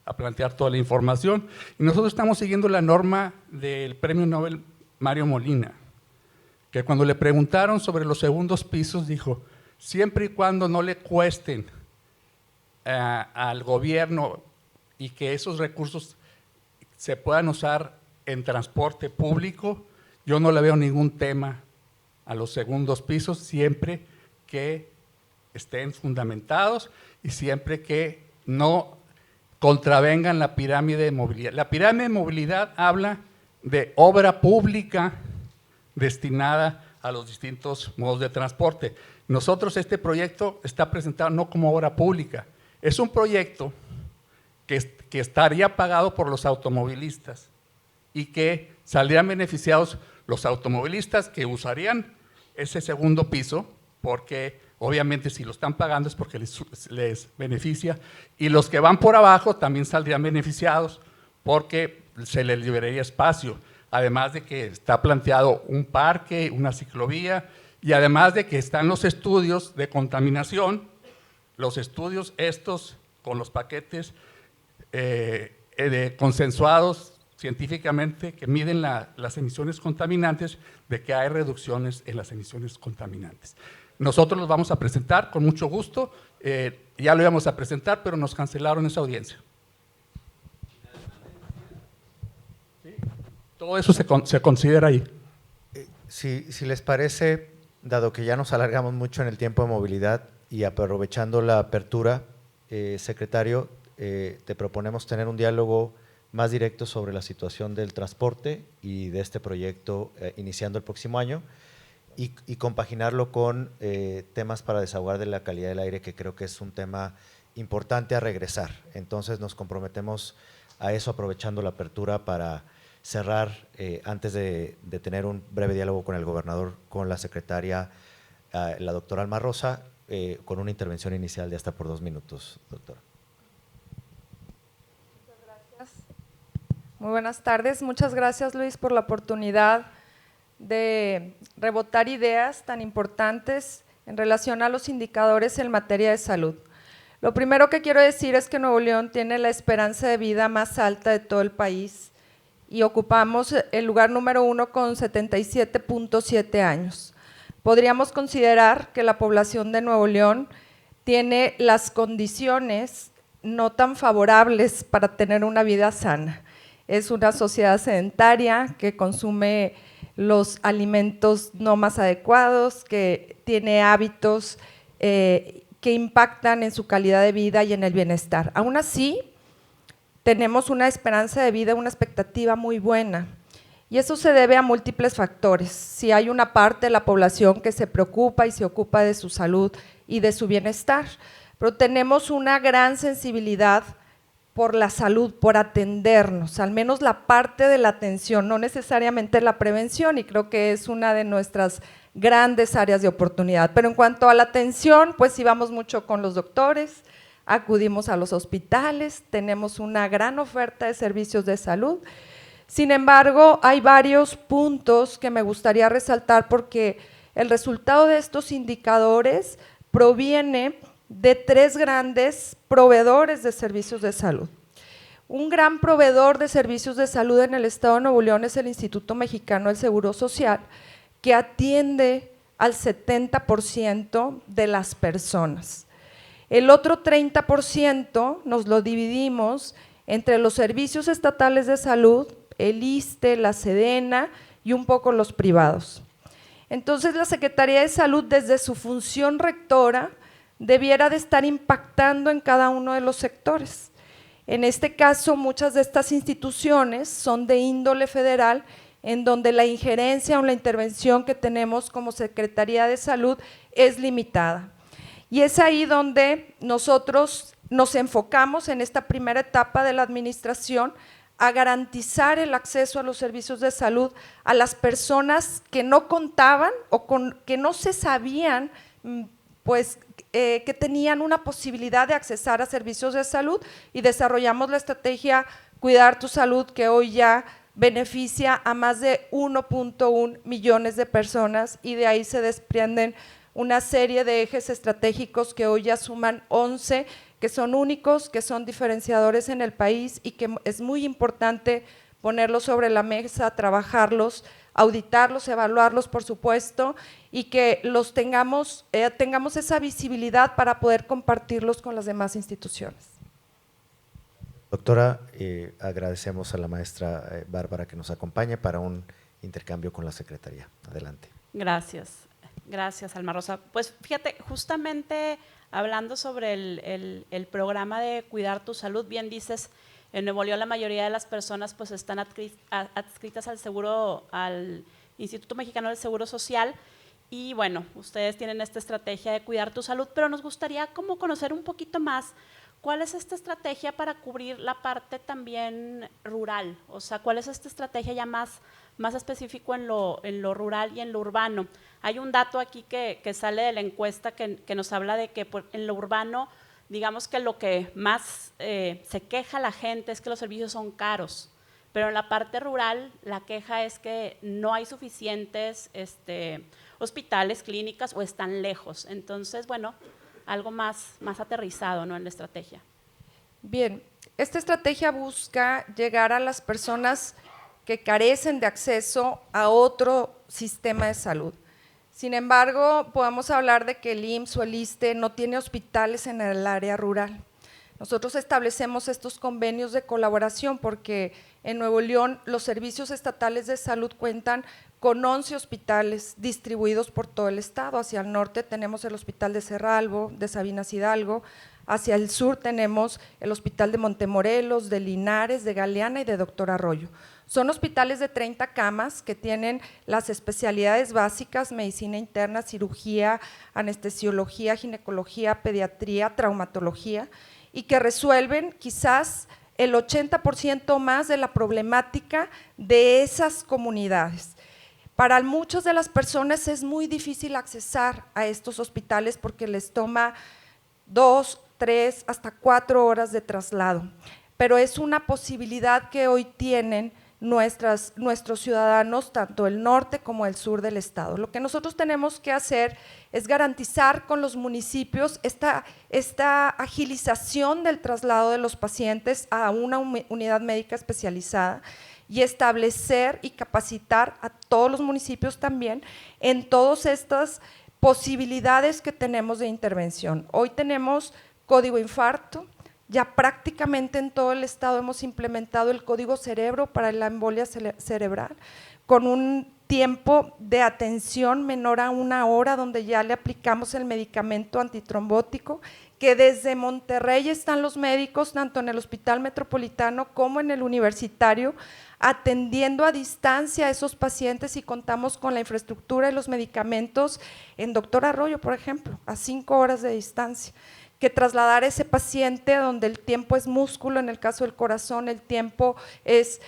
Speaker 9: a plantear toda la información y nosotros estamos siguiendo la norma del Premio Nobel Mario Molina, que cuando le preguntaron sobre los segundos pisos dijo: siempre y cuando no le cuesten al gobierno y que esos recursos se puedan usar en transporte público, yo no le veo ningún tema a los segundos pisos, siempre que estén fundamentados y siempre que no contravengan la pirámide de movilidad. La pirámide de movilidad habla de obra pública destinada a los distintos modos de transporte. Nosotros, este proyecto está presentado no como obra pública, es un proyecto que estaría pagado por los automovilistas y que saldrían beneficiados los automovilistas que usarían ese segundo piso, porque obviamente si lo están pagando es porque les beneficia, y los que van por abajo también saldrían beneficiados porque se les liberaría espacio, además de que está planteado un parque, una ciclovía, y además de que están los estudios de contaminación, los estudios estos con los paquetes consensuados científicamente que miden las emisiones contaminantes, de que hay reducciones en las emisiones contaminantes. Nosotros los vamos a presentar con mucho gusto, ya lo íbamos a presentar, pero nos cancelaron esa audiencia. Todo eso se considera ahí.
Speaker 3: Si les parece, dado que ya nos alargamos mucho en el tiempo de movilidad y aprovechando la apertura, secretario, te proponemos tener un diálogo más directo sobre la situación del transporte y de este proyecto iniciando el próximo año y compaginarlo con temas para desahogar de la calidad del aire, que creo que es un tema importante a regresar. Entonces nos comprometemos a eso, aprovechando la apertura para cerrar, antes de tener un breve diálogo con el gobernador, con la secretaria, la doctora Alma Rosa, con una intervención inicial de hasta por 2 minutos, doctora.
Speaker 11: Muchas gracias. Muy buenas tardes. Muchas gracias, Luis, por la oportunidad de rebotar ideas tan importantes en relación a los indicadores en materia de salud. Lo primero que quiero decir es que Nuevo León tiene la esperanza de vida más alta de todo el país y ocupamos el lugar número 1 con 77.7 años. Podríamos considerar que la población de Nuevo León tiene las condiciones no tan favorables para tener una vida sana. Es una sociedad sedentaria que consume los alimentos no más adecuados, que tiene hábitos que impactan en su calidad de vida y en el bienestar. Aún así, tenemos una esperanza de vida, una expectativa muy buena, y eso se debe a múltiples factores. Si hay una parte de la población que se preocupa y se ocupa de su salud y de su bienestar, pero tenemos una gran sensibilidad por la salud, por atendernos, al menos la parte de la atención, no necesariamente la prevención, y creo que es una de nuestras grandes áreas de oportunidad. Pero en cuanto a la atención, pues sí vamos mucho con los doctores, acudimos a los hospitales, tenemos una gran oferta de servicios de salud. Sin embargo, hay varios puntos que me gustaría resaltar porque el resultado de estos indicadores proviene de 3 grandes proveedores de servicios de salud. Un gran proveedor de servicios de salud en el estado de Nuevo León es el Instituto Mexicano del Seguro Social, que atiende al 70% de las personas. El otro 30% nos lo dividimos entre los servicios estatales de salud, el ISSSTE, la SEDENA y un poco los privados. Entonces, la Secretaría de Salud, desde su función rectora, debiera de estar impactando en cada uno de los sectores. En este caso, muchas de estas instituciones son de índole federal, en donde la injerencia o la intervención que tenemos como Secretaría de Salud es limitada. Y es ahí donde nosotros nos enfocamos en esta primera etapa de la administración a garantizar el acceso a los servicios de salud a las personas que no contaban o que no se sabían, pues, que tenían una posibilidad de accesar a servicios de salud, y desarrollamos la estrategia Cuidar tu Salud, que hoy ya beneficia a más de 1.1 millones de personas, y de ahí se desprenden una serie de ejes estratégicos que hoy ya suman 11, que son únicos, que son diferenciadores en el país y que es muy importante ponerlos sobre la mesa, trabajarlos, auditarlos, evaluarlos, por supuesto, y que los tengamos esa visibilidad para poder compartirlos con las demás instituciones.
Speaker 3: Doctora, agradecemos a la maestra Bárbara que nos acompañe para un intercambio con la Secretaría. Adelante.
Speaker 12: Gracias, Alma Rosa. Pues fíjate, justamente hablando sobre el programa de Cuidar tu Salud, bien dices, en Nuevo León la mayoría de las personas pues están adscritas al Instituto Mexicano del Seguro Social, y bueno, ustedes tienen esta estrategia de Cuidar tu Salud, pero nos gustaría como conocer un poquito más cuál es esta estrategia para cubrir la parte también rural, o sea, cuál es esta estrategia ya más específico en lo rural y en lo urbano. Hay un dato aquí que sale de la encuesta que nos habla de que en lo urbano, digamos que lo que más se queja la gente es que los servicios son caros, pero en la parte rural la queja es que no hay suficientes hospitales, clínicas, o están lejos. Entonces, bueno, algo más aterrizado, ¿no?, en la estrategia.
Speaker 11: Bien, esta estrategia busca llegar a las personas que carecen de acceso a otro sistema de salud. Sin embargo, podemos hablar de que el IMSS o el ISSSTE no tiene hospitales en el área rural. Nosotros establecemos estos convenios de colaboración porque en Nuevo León los servicios estatales de salud cuentan con 11 hospitales distribuidos por todo el estado. Hacia el norte tenemos el Hospital de Cerralbo, de Sabinas Hidalgo, hacia el sur tenemos el Hospital de Montemorelos, de Linares, de Galeana y de Doctor Arroyo. Son hospitales de 30 camas que tienen las especialidades básicas, medicina interna, cirugía, anestesiología, ginecología, pediatría, traumatología, y que resuelven quizás el 80% más de la problemática de esas comunidades. Para muchas de las personas es muy difícil accesar a estos hospitales porque les toma 2, 3, hasta 4 horas de traslado, pero es una posibilidad que hoy tienen nuestros ciudadanos, tanto el norte como el sur del estado. Lo que nosotros tenemos que hacer es garantizar con los municipios esta agilización del traslado de los pacientes a una unidad médica especializada y establecer y capacitar a todos los municipios también en todas estas posibilidades que tenemos de intervención. Hoy tenemos código infarto, ya prácticamente en todo el estado hemos implementado el código cerebro para la embolia cerebral, con un tiempo de atención menor a 1 hora, donde ya le aplicamos el medicamento antitrombótico, que desde Monterrey están los médicos, tanto en el Hospital Metropolitano como en el Universitario, atendiendo a distancia a esos pacientes, y contamos con la infraestructura y los medicamentos en Doctor Arroyo, por ejemplo, a 5 horas de distancia, que trasladar a ese paciente donde el tiempo es músculo, en el caso del corazón el tiempo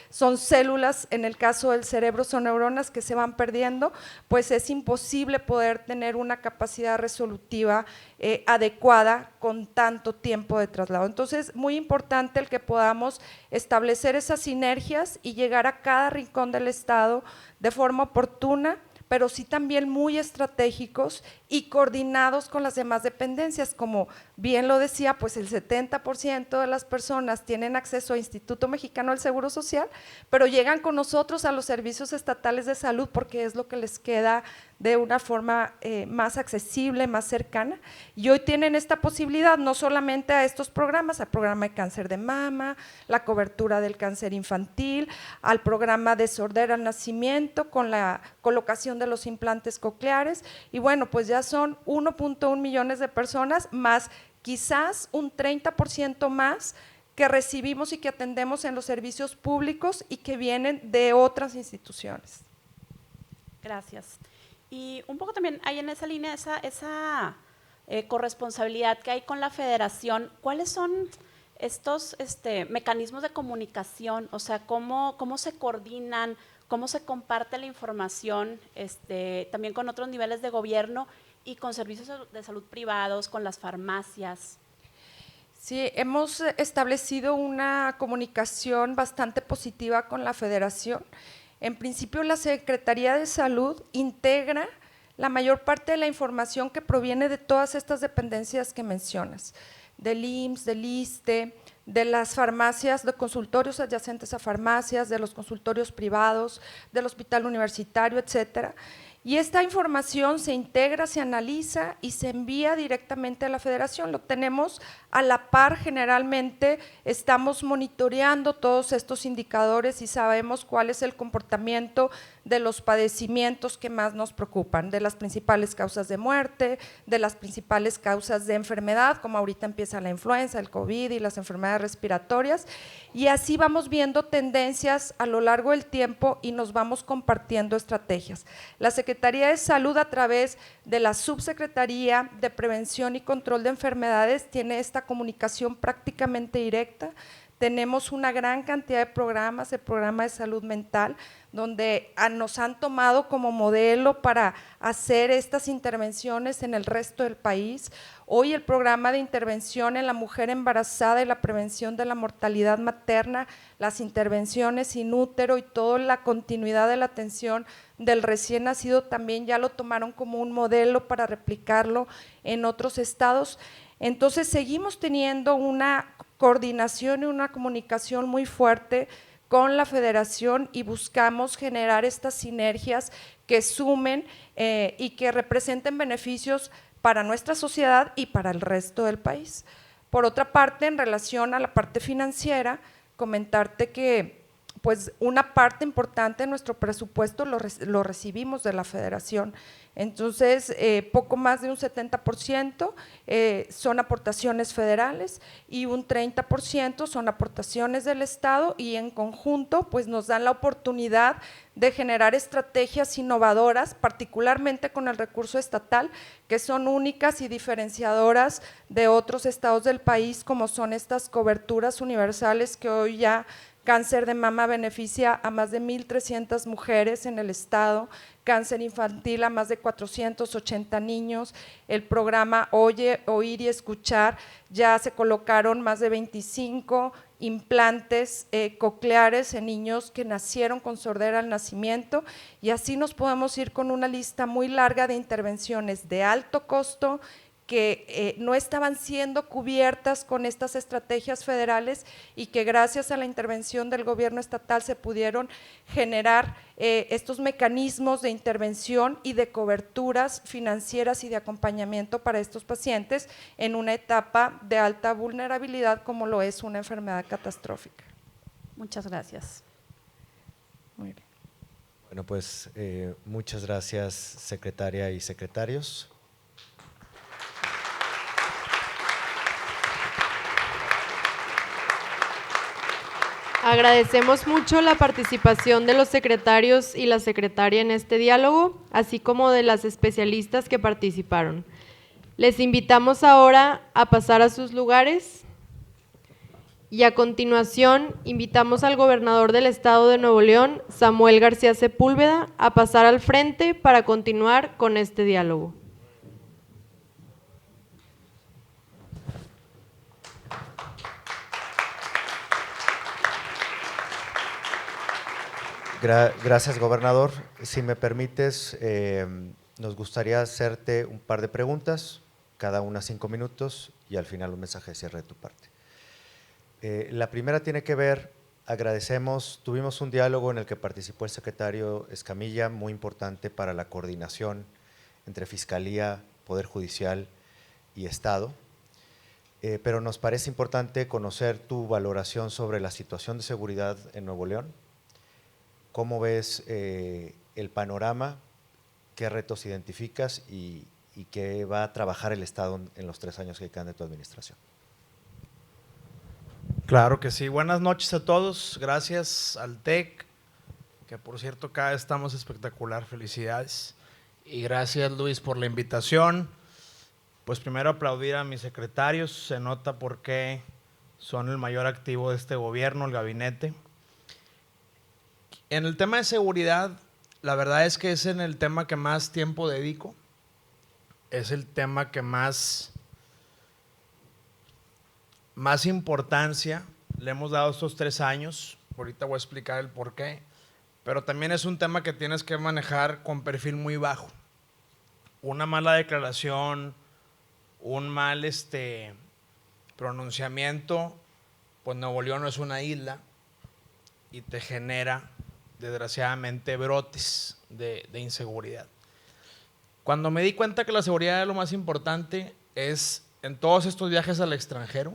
Speaker 11: son células, en el caso del cerebro son neuronas que se van perdiendo, pues es imposible poder tener una capacidad resolutiva adecuada con tanto tiempo de traslado. Entonces, muy importante el que podamos establecer esas sinergias y llegar a cada rincón del estado de forma oportuna, pero sí también muy estratégicos y coordinados con las demás dependencias. Como bien lo decía, pues el 70% de las personas tienen acceso a Instituto Mexicano del Seguro Social, pero llegan con nosotros a los servicios estatales de salud porque es lo que les queda de una forma más accesible, más cercana, y hoy tienen esta posibilidad no solamente a estos programas, al programa de cáncer de mama, la cobertura del cáncer infantil, al programa de sordera al nacimiento con la colocación de los implantes cocleares, y bueno, pues ya son 1.1 millones de personas, más quizás un 30% más que recibimos y que atendemos en los servicios públicos y que vienen de otras instituciones.
Speaker 12: Gracias. Y un poco también hay en esa línea esa corresponsabilidad que hay con la federación. ¿Cuáles son estos mecanismos de comunicación? O sea, ¿cómo se coordinan? ¿Cómo se comparte la información también con otros niveles de gobierno y con servicios de salud privados, con las farmacias?
Speaker 11: Sí, hemos establecido una comunicación bastante positiva con la federación. En principio, la Secretaría de Salud integra la mayor parte de la información que proviene de todas estas dependencias que mencionas, del IMSS, del ISSSTE, de las farmacias, de consultorios adyacentes a farmacias, de los consultorios privados, del hospital universitario, etcétera. Y esta información se integra, se analiza y se envía directamente a la federación. Lo tenemos a la par, generalmente estamos monitoreando todos estos indicadores y sabemos cuál es el comportamiento de los padecimientos que más nos preocupan, de las principales causas de muerte, de las principales causas de enfermedad, como ahorita empieza la influenza, el COVID y las enfermedades respiratorias, y así vamos viendo tendencias a lo largo del tiempo y nos vamos compartiendo estrategias. La Secretaría de Salud, a través de la Subsecretaría de Prevención y Control de Enfermedades, tiene esta comunicación prácticamente directa. Tenemos una gran cantidad de programas, el programa de salud mental, donde nos han tomado como modelo para hacer estas intervenciones en el resto del país. Hoy el programa de intervención en la mujer embarazada y la prevención de la mortalidad materna, las intervenciones in útero y toda la continuidad de la atención del recién nacido también ya lo tomaron como un modelo para replicarlo en otros estados. Entonces seguimos teniendo una coordinación y una comunicación muy fuerte con la federación y buscamos generar estas sinergias que sumen y que representen beneficios para nuestra sociedad y para el resto del país. Por otra parte, en relación a la parte financiera, comentarte que pues una parte importante de nuestro presupuesto lo recibimos de la federación. Entonces, poco más de un 70% son aportaciones federales y un 30% son aportaciones del Estado, y en conjunto pues nos dan la oportunidad de generar estrategias innovadoras, particularmente con el recurso estatal, que son únicas y diferenciadoras de otros estados del país, como son estas coberturas universales que hoy ya Cáncer de mama beneficia a más de 1,300 mujeres en el estado, cáncer infantil a más de 480 niños. El programa Oye, Oír y Escuchar, ya se colocaron más de 25 implantes cocleares en niños que nacieron con sordera al nacimiento, y así nos podemos ir con una lista muy larga de intervenciones de alto costo que no estaban siendo cubiertas con estas estrategias federales y que gracias a la intervención del gobierno estatal se pudieron generar estos mecanismos de intervención y de coberturas financieras y de acompañamiento para estos pacientes en una etapa de alta vulnerabilidad como lo es una enfermedad catastrófica.
Speaker 12: Muchas gracias.
Speaker 11: Muy bien.
Speaker 3: Bueno, pues muchas gracias, secretaria y secretarios.
Speaker 1: Agradecemos mucho la participación de los secretarios y la secretaria en este diálogo, así como de las especialistas que participaron. Les invitamos ahora a pasar a sus lugares y a continuación invitamos al gobernador del estado de Nuevo León, Samuel García Sepúlveda, a pasar al frente para continuar con este diálogo.
Speaker 3: Gracias, gobernador. Si me permites, nos gustaría hacerte un par de preguntas, cada una 5 minutos, y al final un mensaje de cierre de tu parte. La primera tiene que ver, tuvimos un diálogo en el que participó el secretario Escamilla, muy importante para la coordinación entre Fiscalía, Poder Judicial y Estado, pero nos parece importante conocer tu valoración sobre la situación de seguridad en Nuevo León. ¿Cómo ves el panorama? ¿Qué retos identificas y qué va a trabajar el Estado en los 3 años que quedan de tu administración?
Speaker 13: Claro que sí. Buenas noches a todos. Gracias al TEC, que por cierto cada vez estamos espectacular. Felicidades. Y gracias, Luis, por la invitación. Pues primero aplaudir a mis secretarios. Se nota por qué son el mayor activo de este gobierno, el gabinete. En el tema de seguridad, la verdad es que es en el tema que más tiempo dedico, es el tema que más importancia le hemos dado estos 3 años, ahorita voy a explicar el por qué, pero también es un tema que tienes que manejar con perfil muy bajo. Una mala declaración, un mal pronunciamiento, pues Nuevo León no es una isla y te genera desgraciadamente brotes de inseguridad. Cuando me di cuenta que la seguridad es lo más importante es en todos estos viajes al extranjero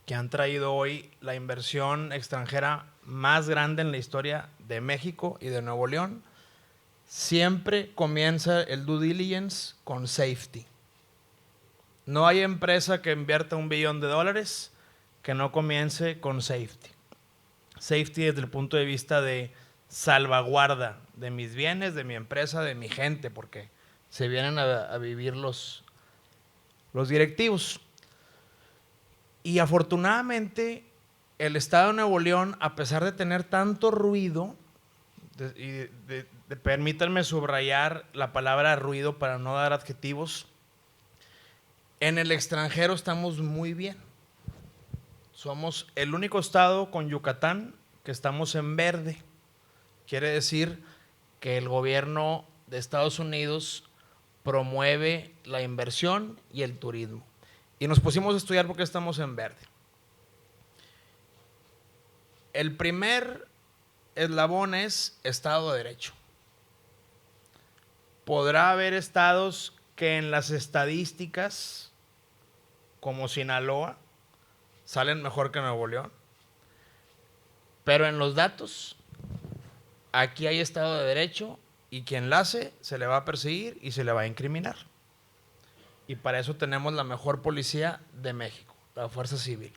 Speaker 13: que han traído hoy la inversión extranjera más grande en la historia de México y de Nuevo León, siempre comienza el due diligence con safety. No hay empresa que invierta $1 billón que no comience con safety. Safety desde el punto de vista de salvaguarda de mis bienes, de mi empresa, de mi gente, porque se vienen a vivir los directivos. Y afortunadamente el Estado de Nuevo León, a pesar de tener tanto ruido, permítanme subrayar la palabra ruido para no dar adjetivos, en el extranjero estamos muy bien. Somos el único estado con Yucatán que estamos en verde. Quiere decir que el gobierno de Estados Unidos promueve la inversión y el turismo. Y nos pusimos a estudiar por qué estamos en verde. El primer eslabón es Estado de Derecho. Podrá haber estados que en las estadísticas, como Sinaloa, salen mejor que Nuevo León, pero en los datos, aquí hay Estado de Derecho y quien la hace se le va a perseguir y se le va a incriminar. Y para eso tenemos la mejor policía de México, la Fuerza Civil.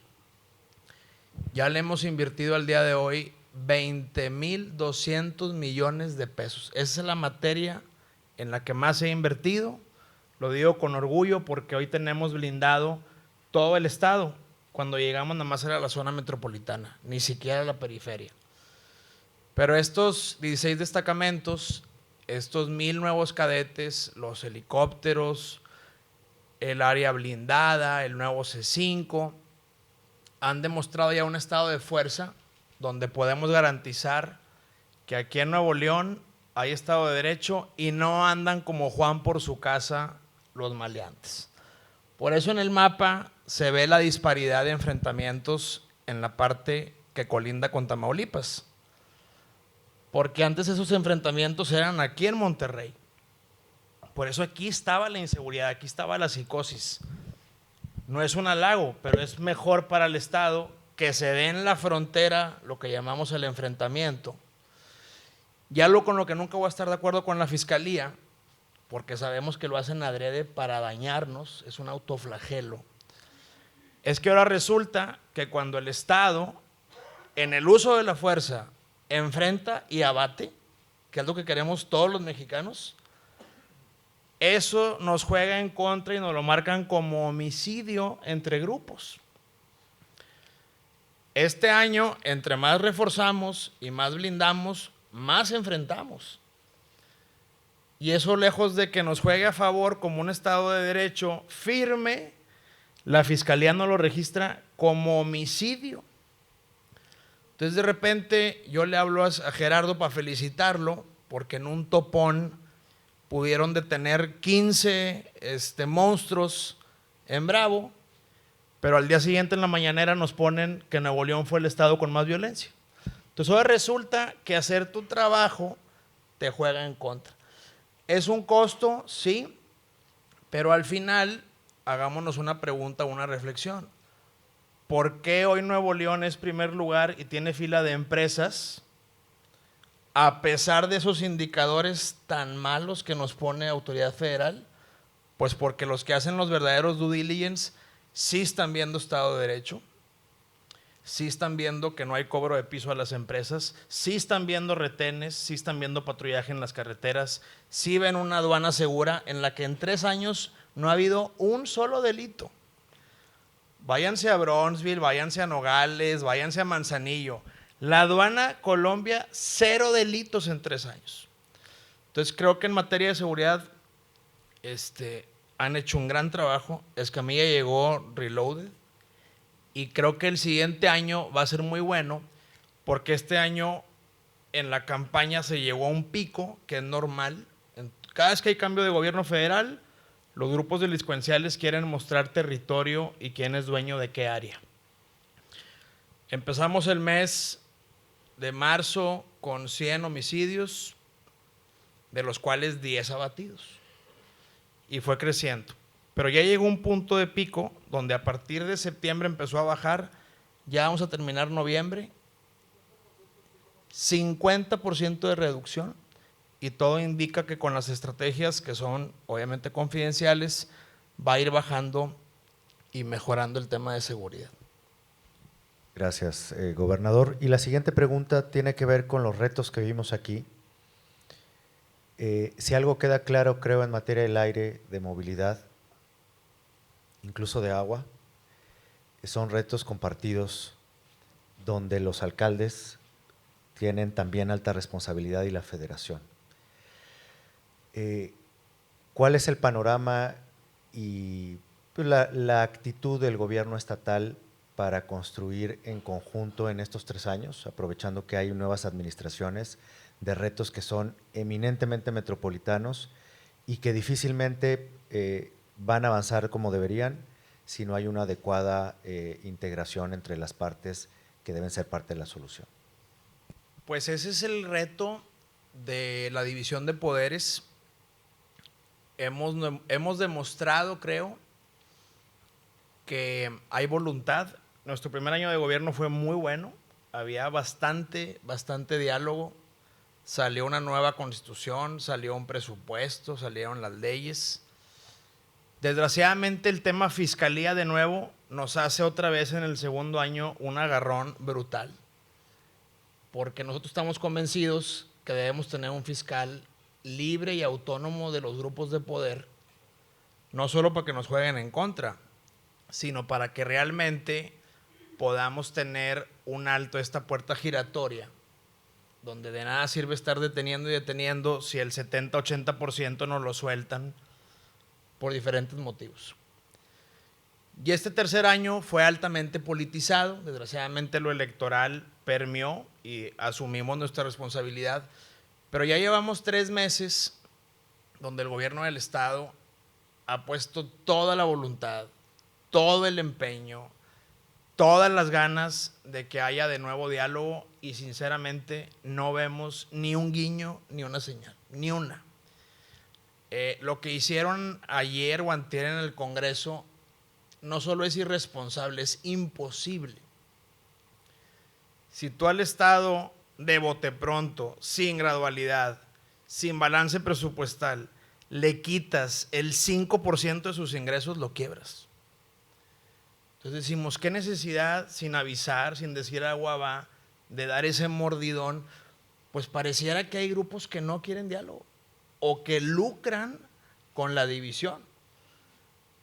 Speaker 13: Ya le hemos invertido al día de hoy 20,200 millones de pesos. Esa es la materia en la que más se ha invertido. Lo digo con orgullo porque hoy tenemos blindado todo el estado cuando llegamos nada más era la zona metropolitana, ni siquiera la periferia. Pero estos 16 destacamentos, estos 1000 nuevos cadetes, los helicópteros, el área blindada, el nuevo C5, han demostrado ya un estado de fuerza donde podemos garantizar que aquí en Nuevo León hay Estado de Derecho y no andan como Juan por su casa los maleantes. Por eso en el mapa se ve la disparidad de enfrentamientos en la parte que colinda con Tamaulipas. Porque antes esos enfrentamientos eran aquí en Monterrey. Por eso aquí estaba la inseguridad, aquí estaba la psicosis. No es un halago, pero es mejor para el Estado que se dé en la frontera lo que llamamos el enfrentamiento. Ya con lo que nunca voy a estar de acuerdo con la Fiscalía, porque sabemos que lo hacen adrede para dañarnos, es un autoflagelo, es que ahora resulta que cuando el Estado, en el uso de la fuerza, enfrenta y abate, que es lo que queremos todos los mexicanos, eso nos juega en contra y nos lo marcan como homicidio entre grupos. Este año, entre más reforzamos y más blindamos, más enfrentamos. Y eso, lejos de que nos juegue a favor como un Estado de Derecho firme, la Fiscalía no lo registra como homicidio. Entonces, de repente, yo le hablo a Gerardo para felicitarlo, porque en un topón pudieron detener 15 monstruos en Bravo, pero al día siguiente en la mañanera nos ponen que Nuevo León fue el estado con más violencia. Entonces ahora resulta que hacer tu trabajo te juega en contra. Es un costo, sí, pero al final hagámonos una pregunta, una reflexión. ¿Por qué hoy Nuevo León es primer lugar y tiene fila de empresas a pesar de esos indicadores tan malos que nos pone Autoridad Federal? Pues porque los que hacen los verdaderos due diligence sí están viendo Estado de Derecho, sí están viendo que no hay cobro de piso a las empresas, sí están viendo retenes, sí están viendo patrullaje en las carreteras, sí ven una aduana segura en la que en 3 años no ha habido un solo delito. Váyanse a Bronzeville, váyanse a Nogales, váyanse a Manzanillo. La aduana Colombia, 0 delitos en 3 años. Entonces creo que en materia de seguridad han hecho un gran trabajo. Escamilla llegó reloaded y creo que el siguiente año va a ser muy bueno porque este año en la campaña se llegó a un pico que es normal. Cada vez que hay cambio de gobierno federal, los grupos delincuenciales quieren mostrar territorio y quién es dueño de qué área. Empezamos el mes de marzo con 100 homicidios, de los cuales 10 abatidos. Y fue creciendo. Pero ya llegó un punto de pico donde a partir de septiembre empezó a bajar. Ya vamos a terminar noviembre. 50% de reducción. Y todo indica que con las estrategias que son obviamente confidenciales, va a ir bajando y mejorando el tema de seguridad.
Speaker 3: Gracias, gobernador. Y la siguiente pregunta tiene que ver con los retos que vimos aquí. Si algo queda claro, creo, en materia del aire, de movilidad, incluso de agua, son retos compartidos donde los alcaldes tienen también alta responsabilidad y la federación. ¿Cuál es el panorama y la actitud del gobierno estatal para construir en conjunto en estos 3 años, aprovechando que hay nuevas administraciones, de retos que son eminentemente metropolitanos y que difícilmente van a avanzar como deberían si no hay una adecuada integración entre las partes que deben ser parte de la solución?
Speaker 13: Pues ese es el reto de la división de poderes. Hemos demostrado, creo, que hay voluntad. Nuestro primer año de gobierno fue muy bueno, había bastante diálogo, salió una nueva constitución, salió un presupuesto, salieron las leyes. Desgraciadamente el tema fiscalía de nuevo nos hace otra vez en el segundo año un agarrón brutal, porque nosotros estamos convencidos que debemos tener un fiscal libre y autónomo de los grupos de poder, no solo para que nos jueguen en contra, sino para que realmente podamos tener un alto, esta puerta giratoria, donde de nada sirve estar deteniendo y deteniendo si el 70-80% nos lo sueltan por diferentes motivos. Y este tercer año fue altamente politizado, desgraciadamente lo electoral permeó y asumimos nuestra responsabilidad, pero ya llevamos 3 meses donde el gobierno del estado ha puesto toda la voluntad, todo el empeño, todas las ganas de que haya de nuevo diálogo y sinceramente no vemos ni un guiño ni una señal, ni una. Lo que hicieron ayer o antier en el Congreso no solo es irresponsable, es imposible. Si tú al Estado de bote pronto, sin gradualidad, sin balance presupuestal, le quitas el 5% de sus ingresos, lo quiebras. Entonces decimos, ¿qué necesidad sin avisar, sin decir agua va, de dar ese mordidón? Pues pareciera que hay grupos que no quieren diálogo o que lucran con la división.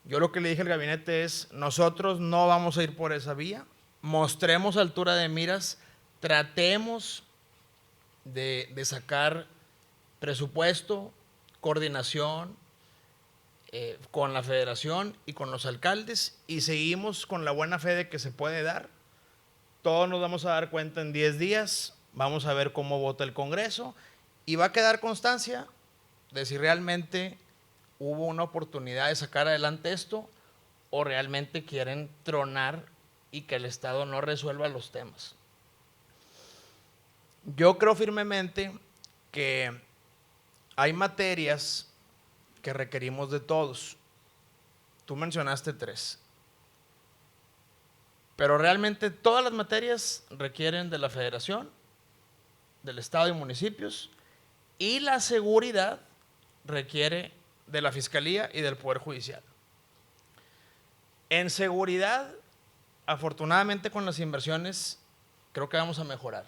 Speaker 13: Yo lo que le dije al gabinete es, nosotros no vamos a ir por esa vía, mostremos altura de miras, tratemos de sacar presupuesto, coordinación con la federación y con los alcaldes y seguimos con la buena fe de que se puede dar. Todos nos vamos a dar cuenta en 10 días, vamos a ver cómo vota el Congreso y va a quedar constancia de si realmente hubo una oportunidad de sacar adelante esto o realmente quieren tronar y que el Estado no resuelva los temas. Yo creo firmemente que hay materias que requerimos de todos. Tú mencionaste 3. Pero realmente todas las materias requieren de la federación, del Estado y municipios, y la seguridad requiere de la Fiscalía y del Poder Judicial. En seguridad, afortunadamente con las inversiones, creo que vamos a mejorar.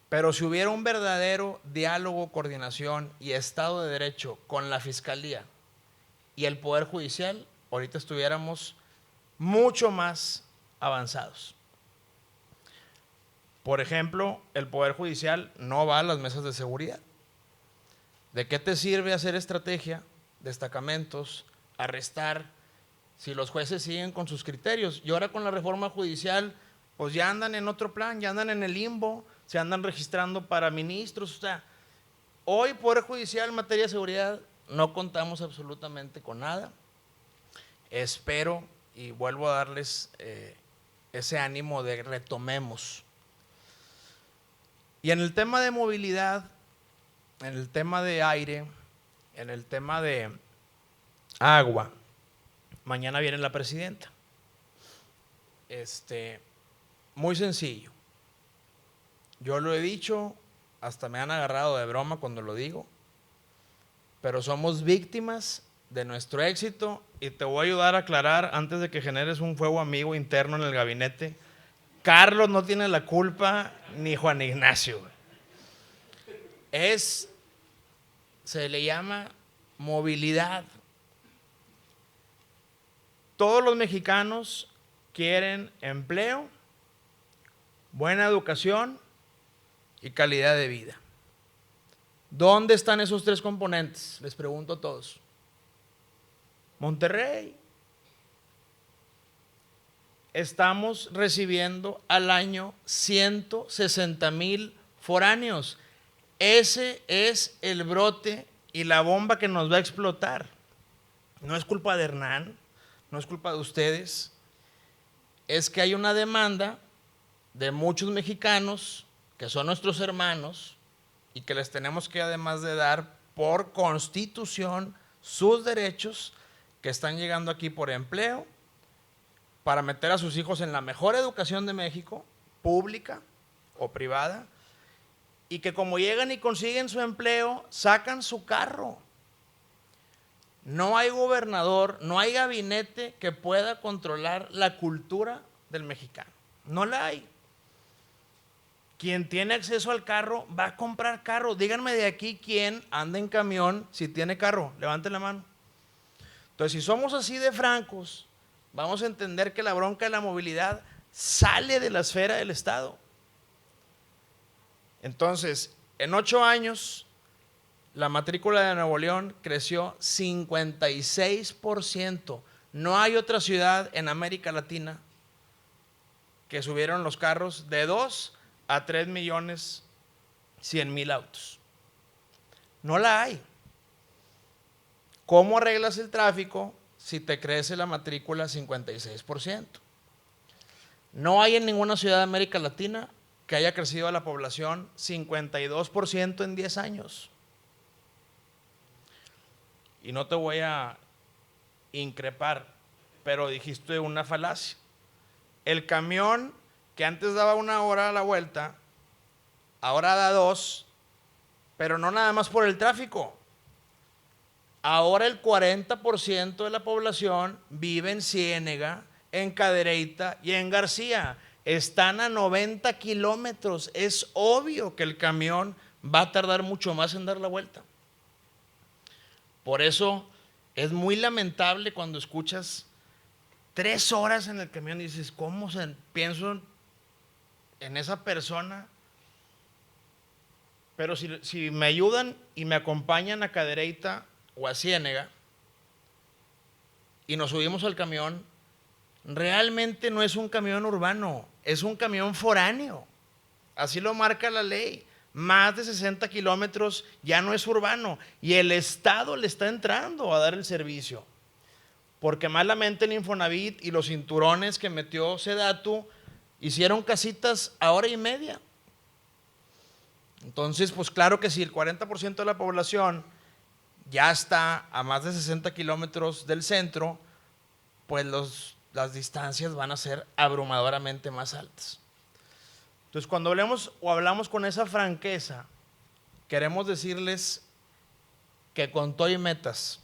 Speaker 13: Pero si hubiera un verdadero diálogo, coordinación y Estado de Derecho con la Fiscalía y el Poder Judicial, ahorita estuviéramos mucho más avanzados. Por ejemplo, el Poder Judicial no va a las mesas de seguridad. ¿De qué te sirve hacer estrategia, destacamentos, arrestar, si los jueces siguen con sus criterios? Y ahora con la reforma judicial, pues ya andan en otro plan, ya andan en el limbo, se andan registrando para ministros. O sea, hoy Poder Judicial en materia de seguridad no contamos absolutamente con nada. Espero y vuelvo a darles ese ánimo de retomemos. Y en el tema de movilidad, en el tema de aire, en el tema de agua, mañana viene la presidenta. Muy sencillo. Yo lo he dicho, hasta me han agarrado de broma cuando lo digo, pero somos víctimas de nuestro éxito y te voy a ayudar a aclarar antes de que generes un fuego amigo interno en el gabinete. Carlos no tiene la culpa, ni Juan Ignacio. Se le llama movilidad. Todos los mexicanos quieren empleo, buena educación y calidad de vida. ¿Dónde están esos 3 componentes? Les pregunto a todos. Monterrey. Estamos recibiendo al año 160,000 foráneos. Ese es el brote y la bomba que nos va a explotar. No es culpa de Hernán, no es culpa de ustedes. Es que hay una demanda de muchos mexicanos que son nuestros hermanos y que les tenemos que, además de dar por constitución sus derechos, que están llegando aquí por empleo, para meter a sus hijos en la mejor educación de México, pública o privada, y que como llegan y consiguen su empleo, sacan su carro. No hay gobernador, no hay gabinete que pueda controlar la cultura del mexicano. No la hay. Quien tiene acceso al carro va a comprar carro. Díganme de aquí quién anda en camión si tiene carro. Levanten la mano. Entonces, si somos así de francos, vamos a entender que la bronca de la movilidad sale de la esfera del Estado. Entonces, en 8 años, la matrícula de Nuevo León creció 56%. No hay otra ciudad en América Latina que subieron los carros de 2 a 3.100.000 autos. No la hay. ¿Cómo arreglas el tráfico si te crece la matrícula 56%? No hay en ninguna ciudad de América Latina que haya crecido la población 52% en 10 años. Y no te voy a increpar, pero dijiste una falacia. El camión que antes daba 1 hora a la vuelta, ahora da 2, pero no nada más por el tráfico. Ahora el 40% de la población vive en Ciénega, en Cadereyta y en García. Están a 90 kilómetros. Es obvio que el camión va a tardar mucho más en dar la vuelta. Por eso es muy lamentable cuando escuchas 3 horas en el camión y dices, ¿cómo pienso en esa persona? Pero si me ayudan y me acompañan a Cadereyta o a Ciénega y nos subimos al camión, realmente no es un camión urbano, es un camión foráneo. Así lo marca la ley. Más de 60 kilómetros ya no es urbano y el Estado le está entrando a dar el servicio. Porque malamente el Infonavit y los cinturones que metió Sedatu hicieron casitas a 1:30 horas. Entonces, pues claro que si el 40% de la población ya está a más de 60 kilómetros del centro, pues las distancias van a ser abrumadoramente más altas. Entonces, cuando hablamos con esa franqueza, queremos decirles que con todo y metas,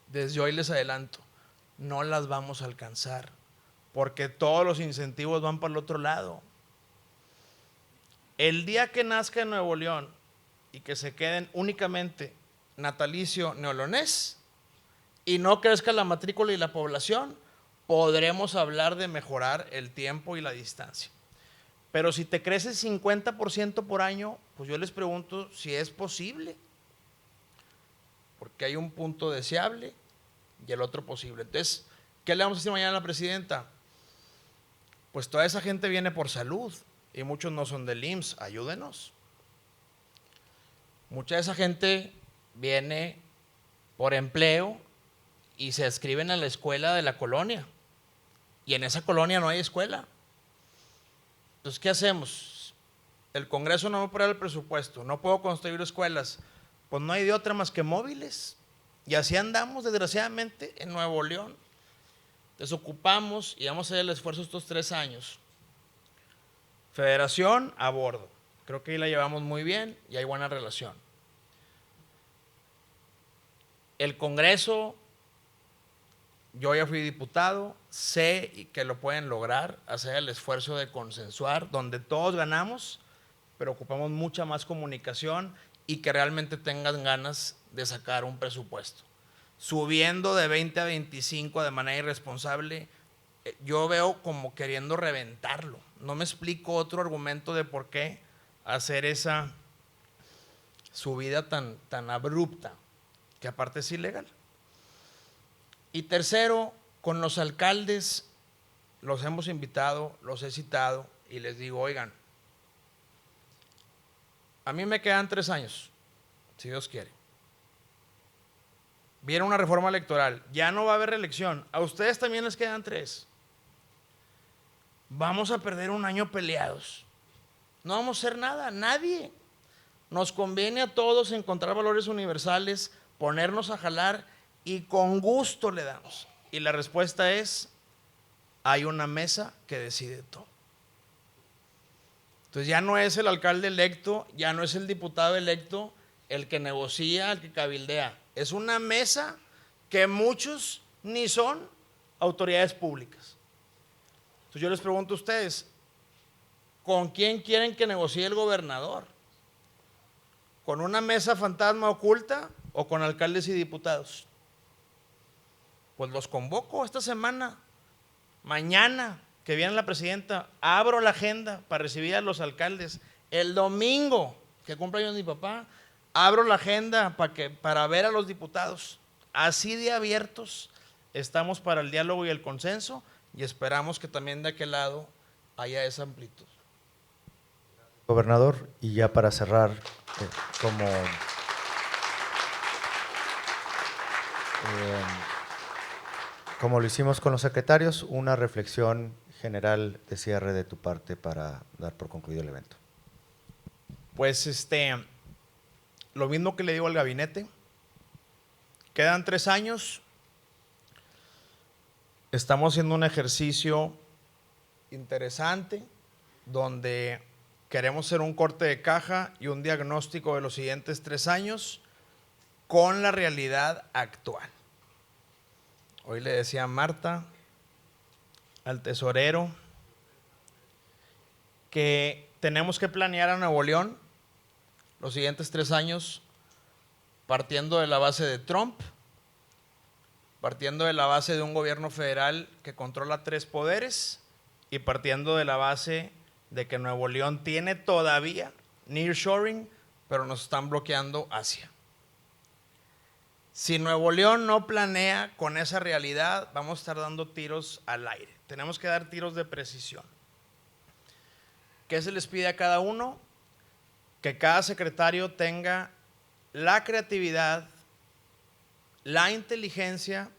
Speaker 13: desde hoy les adelanto, no las vamos a alcanzar, porque todos los incentivos van para el otro lado. El día que nazca en Nuevo León y que se queden únicamente natalicio neolonés y no crezca la matrícula y la población, podremos hablar de mejorar el tiempo y la distancia. Pero si te crece 50% por año, pues yo les pregunto si es posible. Porque hay un punto deseable y el otro posible. Entonces, ¿qué le vamos a decir mañana a la presidenta? Pues toda esa gente viene por salud y muchos no son del IMSS, ayúdenos. Mucha de esa gente viene por empleo y se inscriben a la escuela de la colonia. Y en esa colonia no hay escuela. Entonces, ¿qué hacemos? El Congreso no va a aprobar el presupuesto, no puedo construir escuelas, pues no hay de otra más que móviles. Y así andamos, desgraciadamente, en Nuevo León. Entonces ocupamos y vamos a hacer el esfuerzo estos 3 años. Federación a bordo. Creo que ahí la llevamos muy bien y hay buena relación. El Congreso, yo ya fui diputado, sé que lo pueden lograr, hacer el esfuerzo de consensuar, donde todos ganamos, pero ocupamos mucha más comunicación y que realmente tengan ganas de sacar un presupuesto. Subiendo de 20 a 25 de manera irresponsable, yo veo como queriendo reventarlo. No me explico otro argumento de por qué hacer esa subida tan abrupta, que aparte es ilegal. Y tercero, con los alcaldes los hemos invitado, los he citado y les digo, oigan, a mí me quedan 3 años, si Dios quiere. Viene una reforma electoral, ya no va a haber reelección, a ustedes también les quedan 3. Vamos a perder un año peleados. No vamos a hacer nada, nadie. Nos conviene a todos encontrar valores universales, ponernos a jalar y con gusto le damos. Y la respuesta es, hay una mesa que decide todo. Entonces ya no es el alcalde electo, ya no es el diputado electo el que negocia, el que cabildea. Es una mesa que muchos ni son autoridades públicas. Entonces yo les pregunto a ustedes, ¿con quién quieren que negocie el gobernador? ¿Con una mesa fantasma oculta o con alcaldes y diputados? Pues los convoco esta semana, mañana, que viene la presidenta, abro la agenda para recibir a los alcaldes. El domingo, que cumpleaños mi papá, abro la agenda para ver a los diputados. Así de abiertos estamos para el diálogo y el consenso, y esperamos que también de aquel lado haya esa amplitud.
Speaker 3: Gobernador, y ya para cerrar, como lo hicimos con los secretarios, una reflexión general de cierre de tu parte para dar por concluido el evento.
Speaker 13: Pues lo mismo que le digo al gabinete, quedan 3 años, estamos haciendo un ejercicio interesante donde queremos hacer un corte de caja y un diagnóstico de los siguientes 3 años con la realidad actual. Hoy le decía a Marta, al tesorero, que tenemos que planear a Nuevo León los siguientes 3 años partiendo de la base de Trump, partiendo de la base de un gobierno federal que controla 3 poderes y partiendo de la base de que Nuevo León tiene todavía nearshoring, pero nos están bloqueando Asia. Si Nuevo León no planea con esa realidad, vamos a estar dando tiros al aire. Tenemos que dar tiros de precisión. ¿Qué se les pide a cada uno? Que cada secretario tenga la creatividad, la inteligencia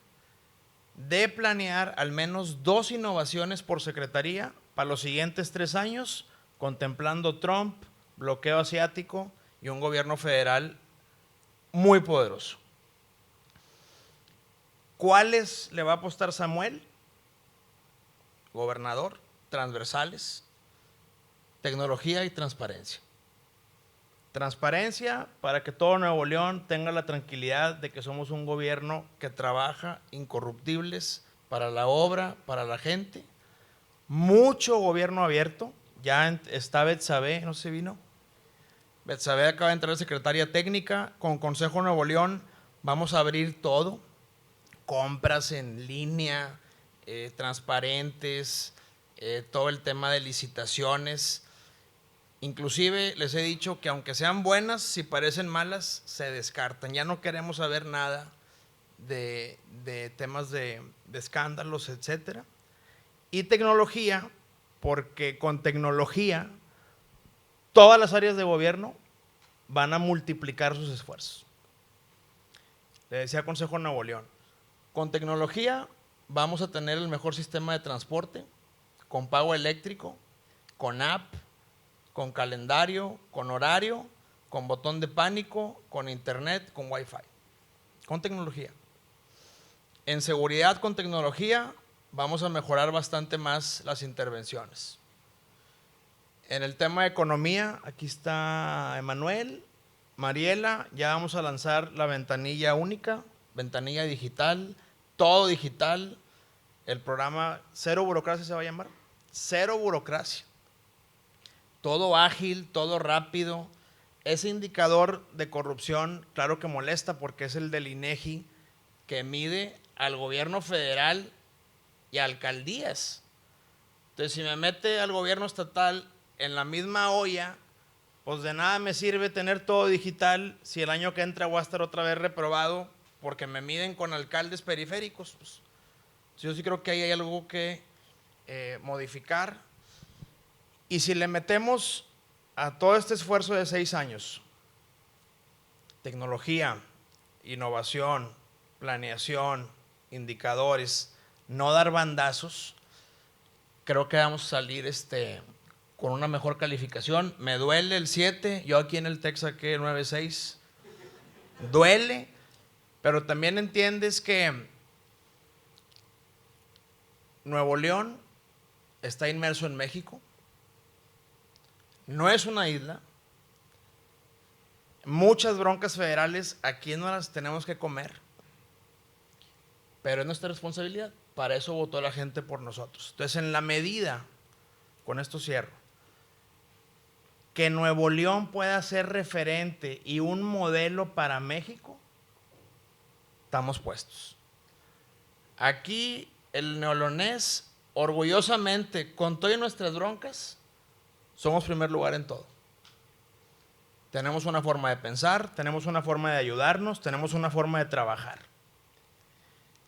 Speaker 13: de planear al menos 2 innovaciones por secretaría para los siguientes 3 años, contemplando Trump, bloqueo asiático y un gobierno federal muy poderoso. ¿Cuáles le va a apostar Samuel? Gobernador, transversales, tecnología y transparencia. Transparencia para que todo Nuevo León tenga la tranquilidad de que somos un gobierno que trabaja incorruptibles para la obra, para la gente. Mucho gobierno abierto. Ya está Betsabe, no sé si vino. Betsabe acaba de entrar secretaria técnica. Con Consejo Nuevo León vamos a abrir todo. Compras en línea, transparentes, todo el tema de licitaciones. Inclusive les he dicho que aunque sean buenas, si parecen malas, se descartan. Ya no queremos saber nada de temas de escándalos, etcétera. Y tecnología, porque con tecnología todas las áreas de gobierno van a multiplicar sus esfuerzos. Le decía Consejo Nuevo León, con tecnología vamos a tener el mejor sistema de transporte, con pago eléctrico, con app, con calendario, con horario, con botón de pánico, con internet, con wifi, con tecnología. En seguridad con tecnología vamos a mejorar bastante más las intervenciones. En el tema de economía, aquí está Emanuel, Mariela, ya vamos a lanzar la ventanilla única, ventanilla digital, todo digital, el programa Cero Burocracia se va a llamar, Cero Burocracia. Todo ágil, todo rápido. Ese indicador de corrupción, claro que molesta porque es el del INEGI que mide al gobierno federal y a alcaldías. Entonces, si me mete al gobierno estatal en la misma olla, pues de nada me sirve tener todo digital si el año que entra voy a estar otra vez reprobado porque me miden con alcaldes periféricos. Pues, yo sí creo que ahí hay algo que modificar. Y si le metemos a todo este esfuerzo de 6 años, tecnología, innovación, planeación, indicadores, no dar bandazos, creo que vamos a salir con una mejor calificación. Me duele el 7, yo aquí en el TEC saqué 9.6, duele, pero también entiendes que Nuevo León está inmerso en México. No es una isla. Muchas broncas federales aquí no las tenemos que comer, pero es nuestra responsabilidad. Para eso votó la gente por nosotros. Entonces, en la medida, con esto cierro, que Nuevo León pueda ser referente y un modelo para México, estamos puestos. Aquí el neolonés orgullosamente, con todas nuestras broncas, somos primer lugar en todo. Tenemos una forma de pensar, tenemos una forma de ayudarnos, tenemos una forma de trabajar.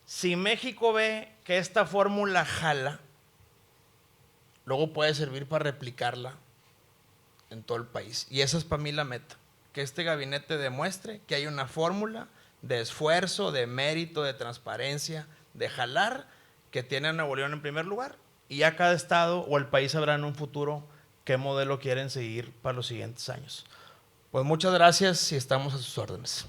Speaker 13: Si México ve que esta fórmula jala, luego puede servir para replicarla en todo el país. Y esa es para mí la meta, que este gabinete demuestre que hay una fórmula de esfuerzo, de mérito, de transparencia, de jalar, que tiene a Nuevo León en primer lugar, y ya cada estado o el país sabrá en un futuro qué modelo quieren seguir para los siguientes años. Pues muchas gracias y estamos a sus órdenes.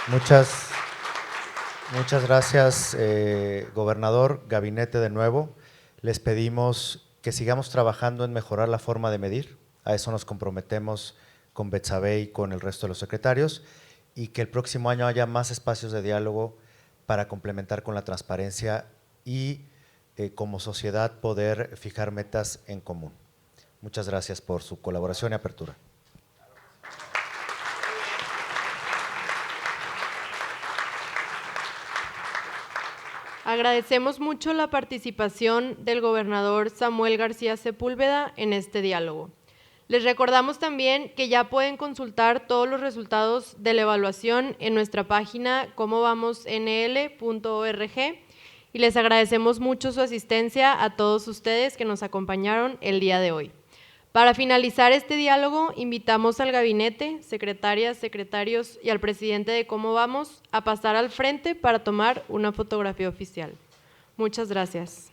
Speaker 3: Muchas gracias, gobernador, gabinete de nuevo. Les pedimos que sigamos trabajando en mejorar la forma de medir. A eso nos comprometemos con Betsabe y con el resto de los secretarios, y que el próximo año haya más espacios de diálogo para complementar con la transparencia y como sociedad poder fijar metas en común. Muchas gracias por su colaboración y apertura.
Speaker 1: Agradecemos mucho la participación del gobernador Samuel García Sepúlveda en este diálogo. Les recordamos también que ya pueden consultar todos los resultados de la evaluación en nuestra página comovamosnl.org, y les agradecemos mucho su asistencia a todos ustedes que nos acompañaron el día de hoy. Para finalizar este diálogo, invitamos al gabinete, secretarias, secretarios y al presidente de Cómo Vamos a pasar al frente para tomar una fotografía oficial. Muchas gracias.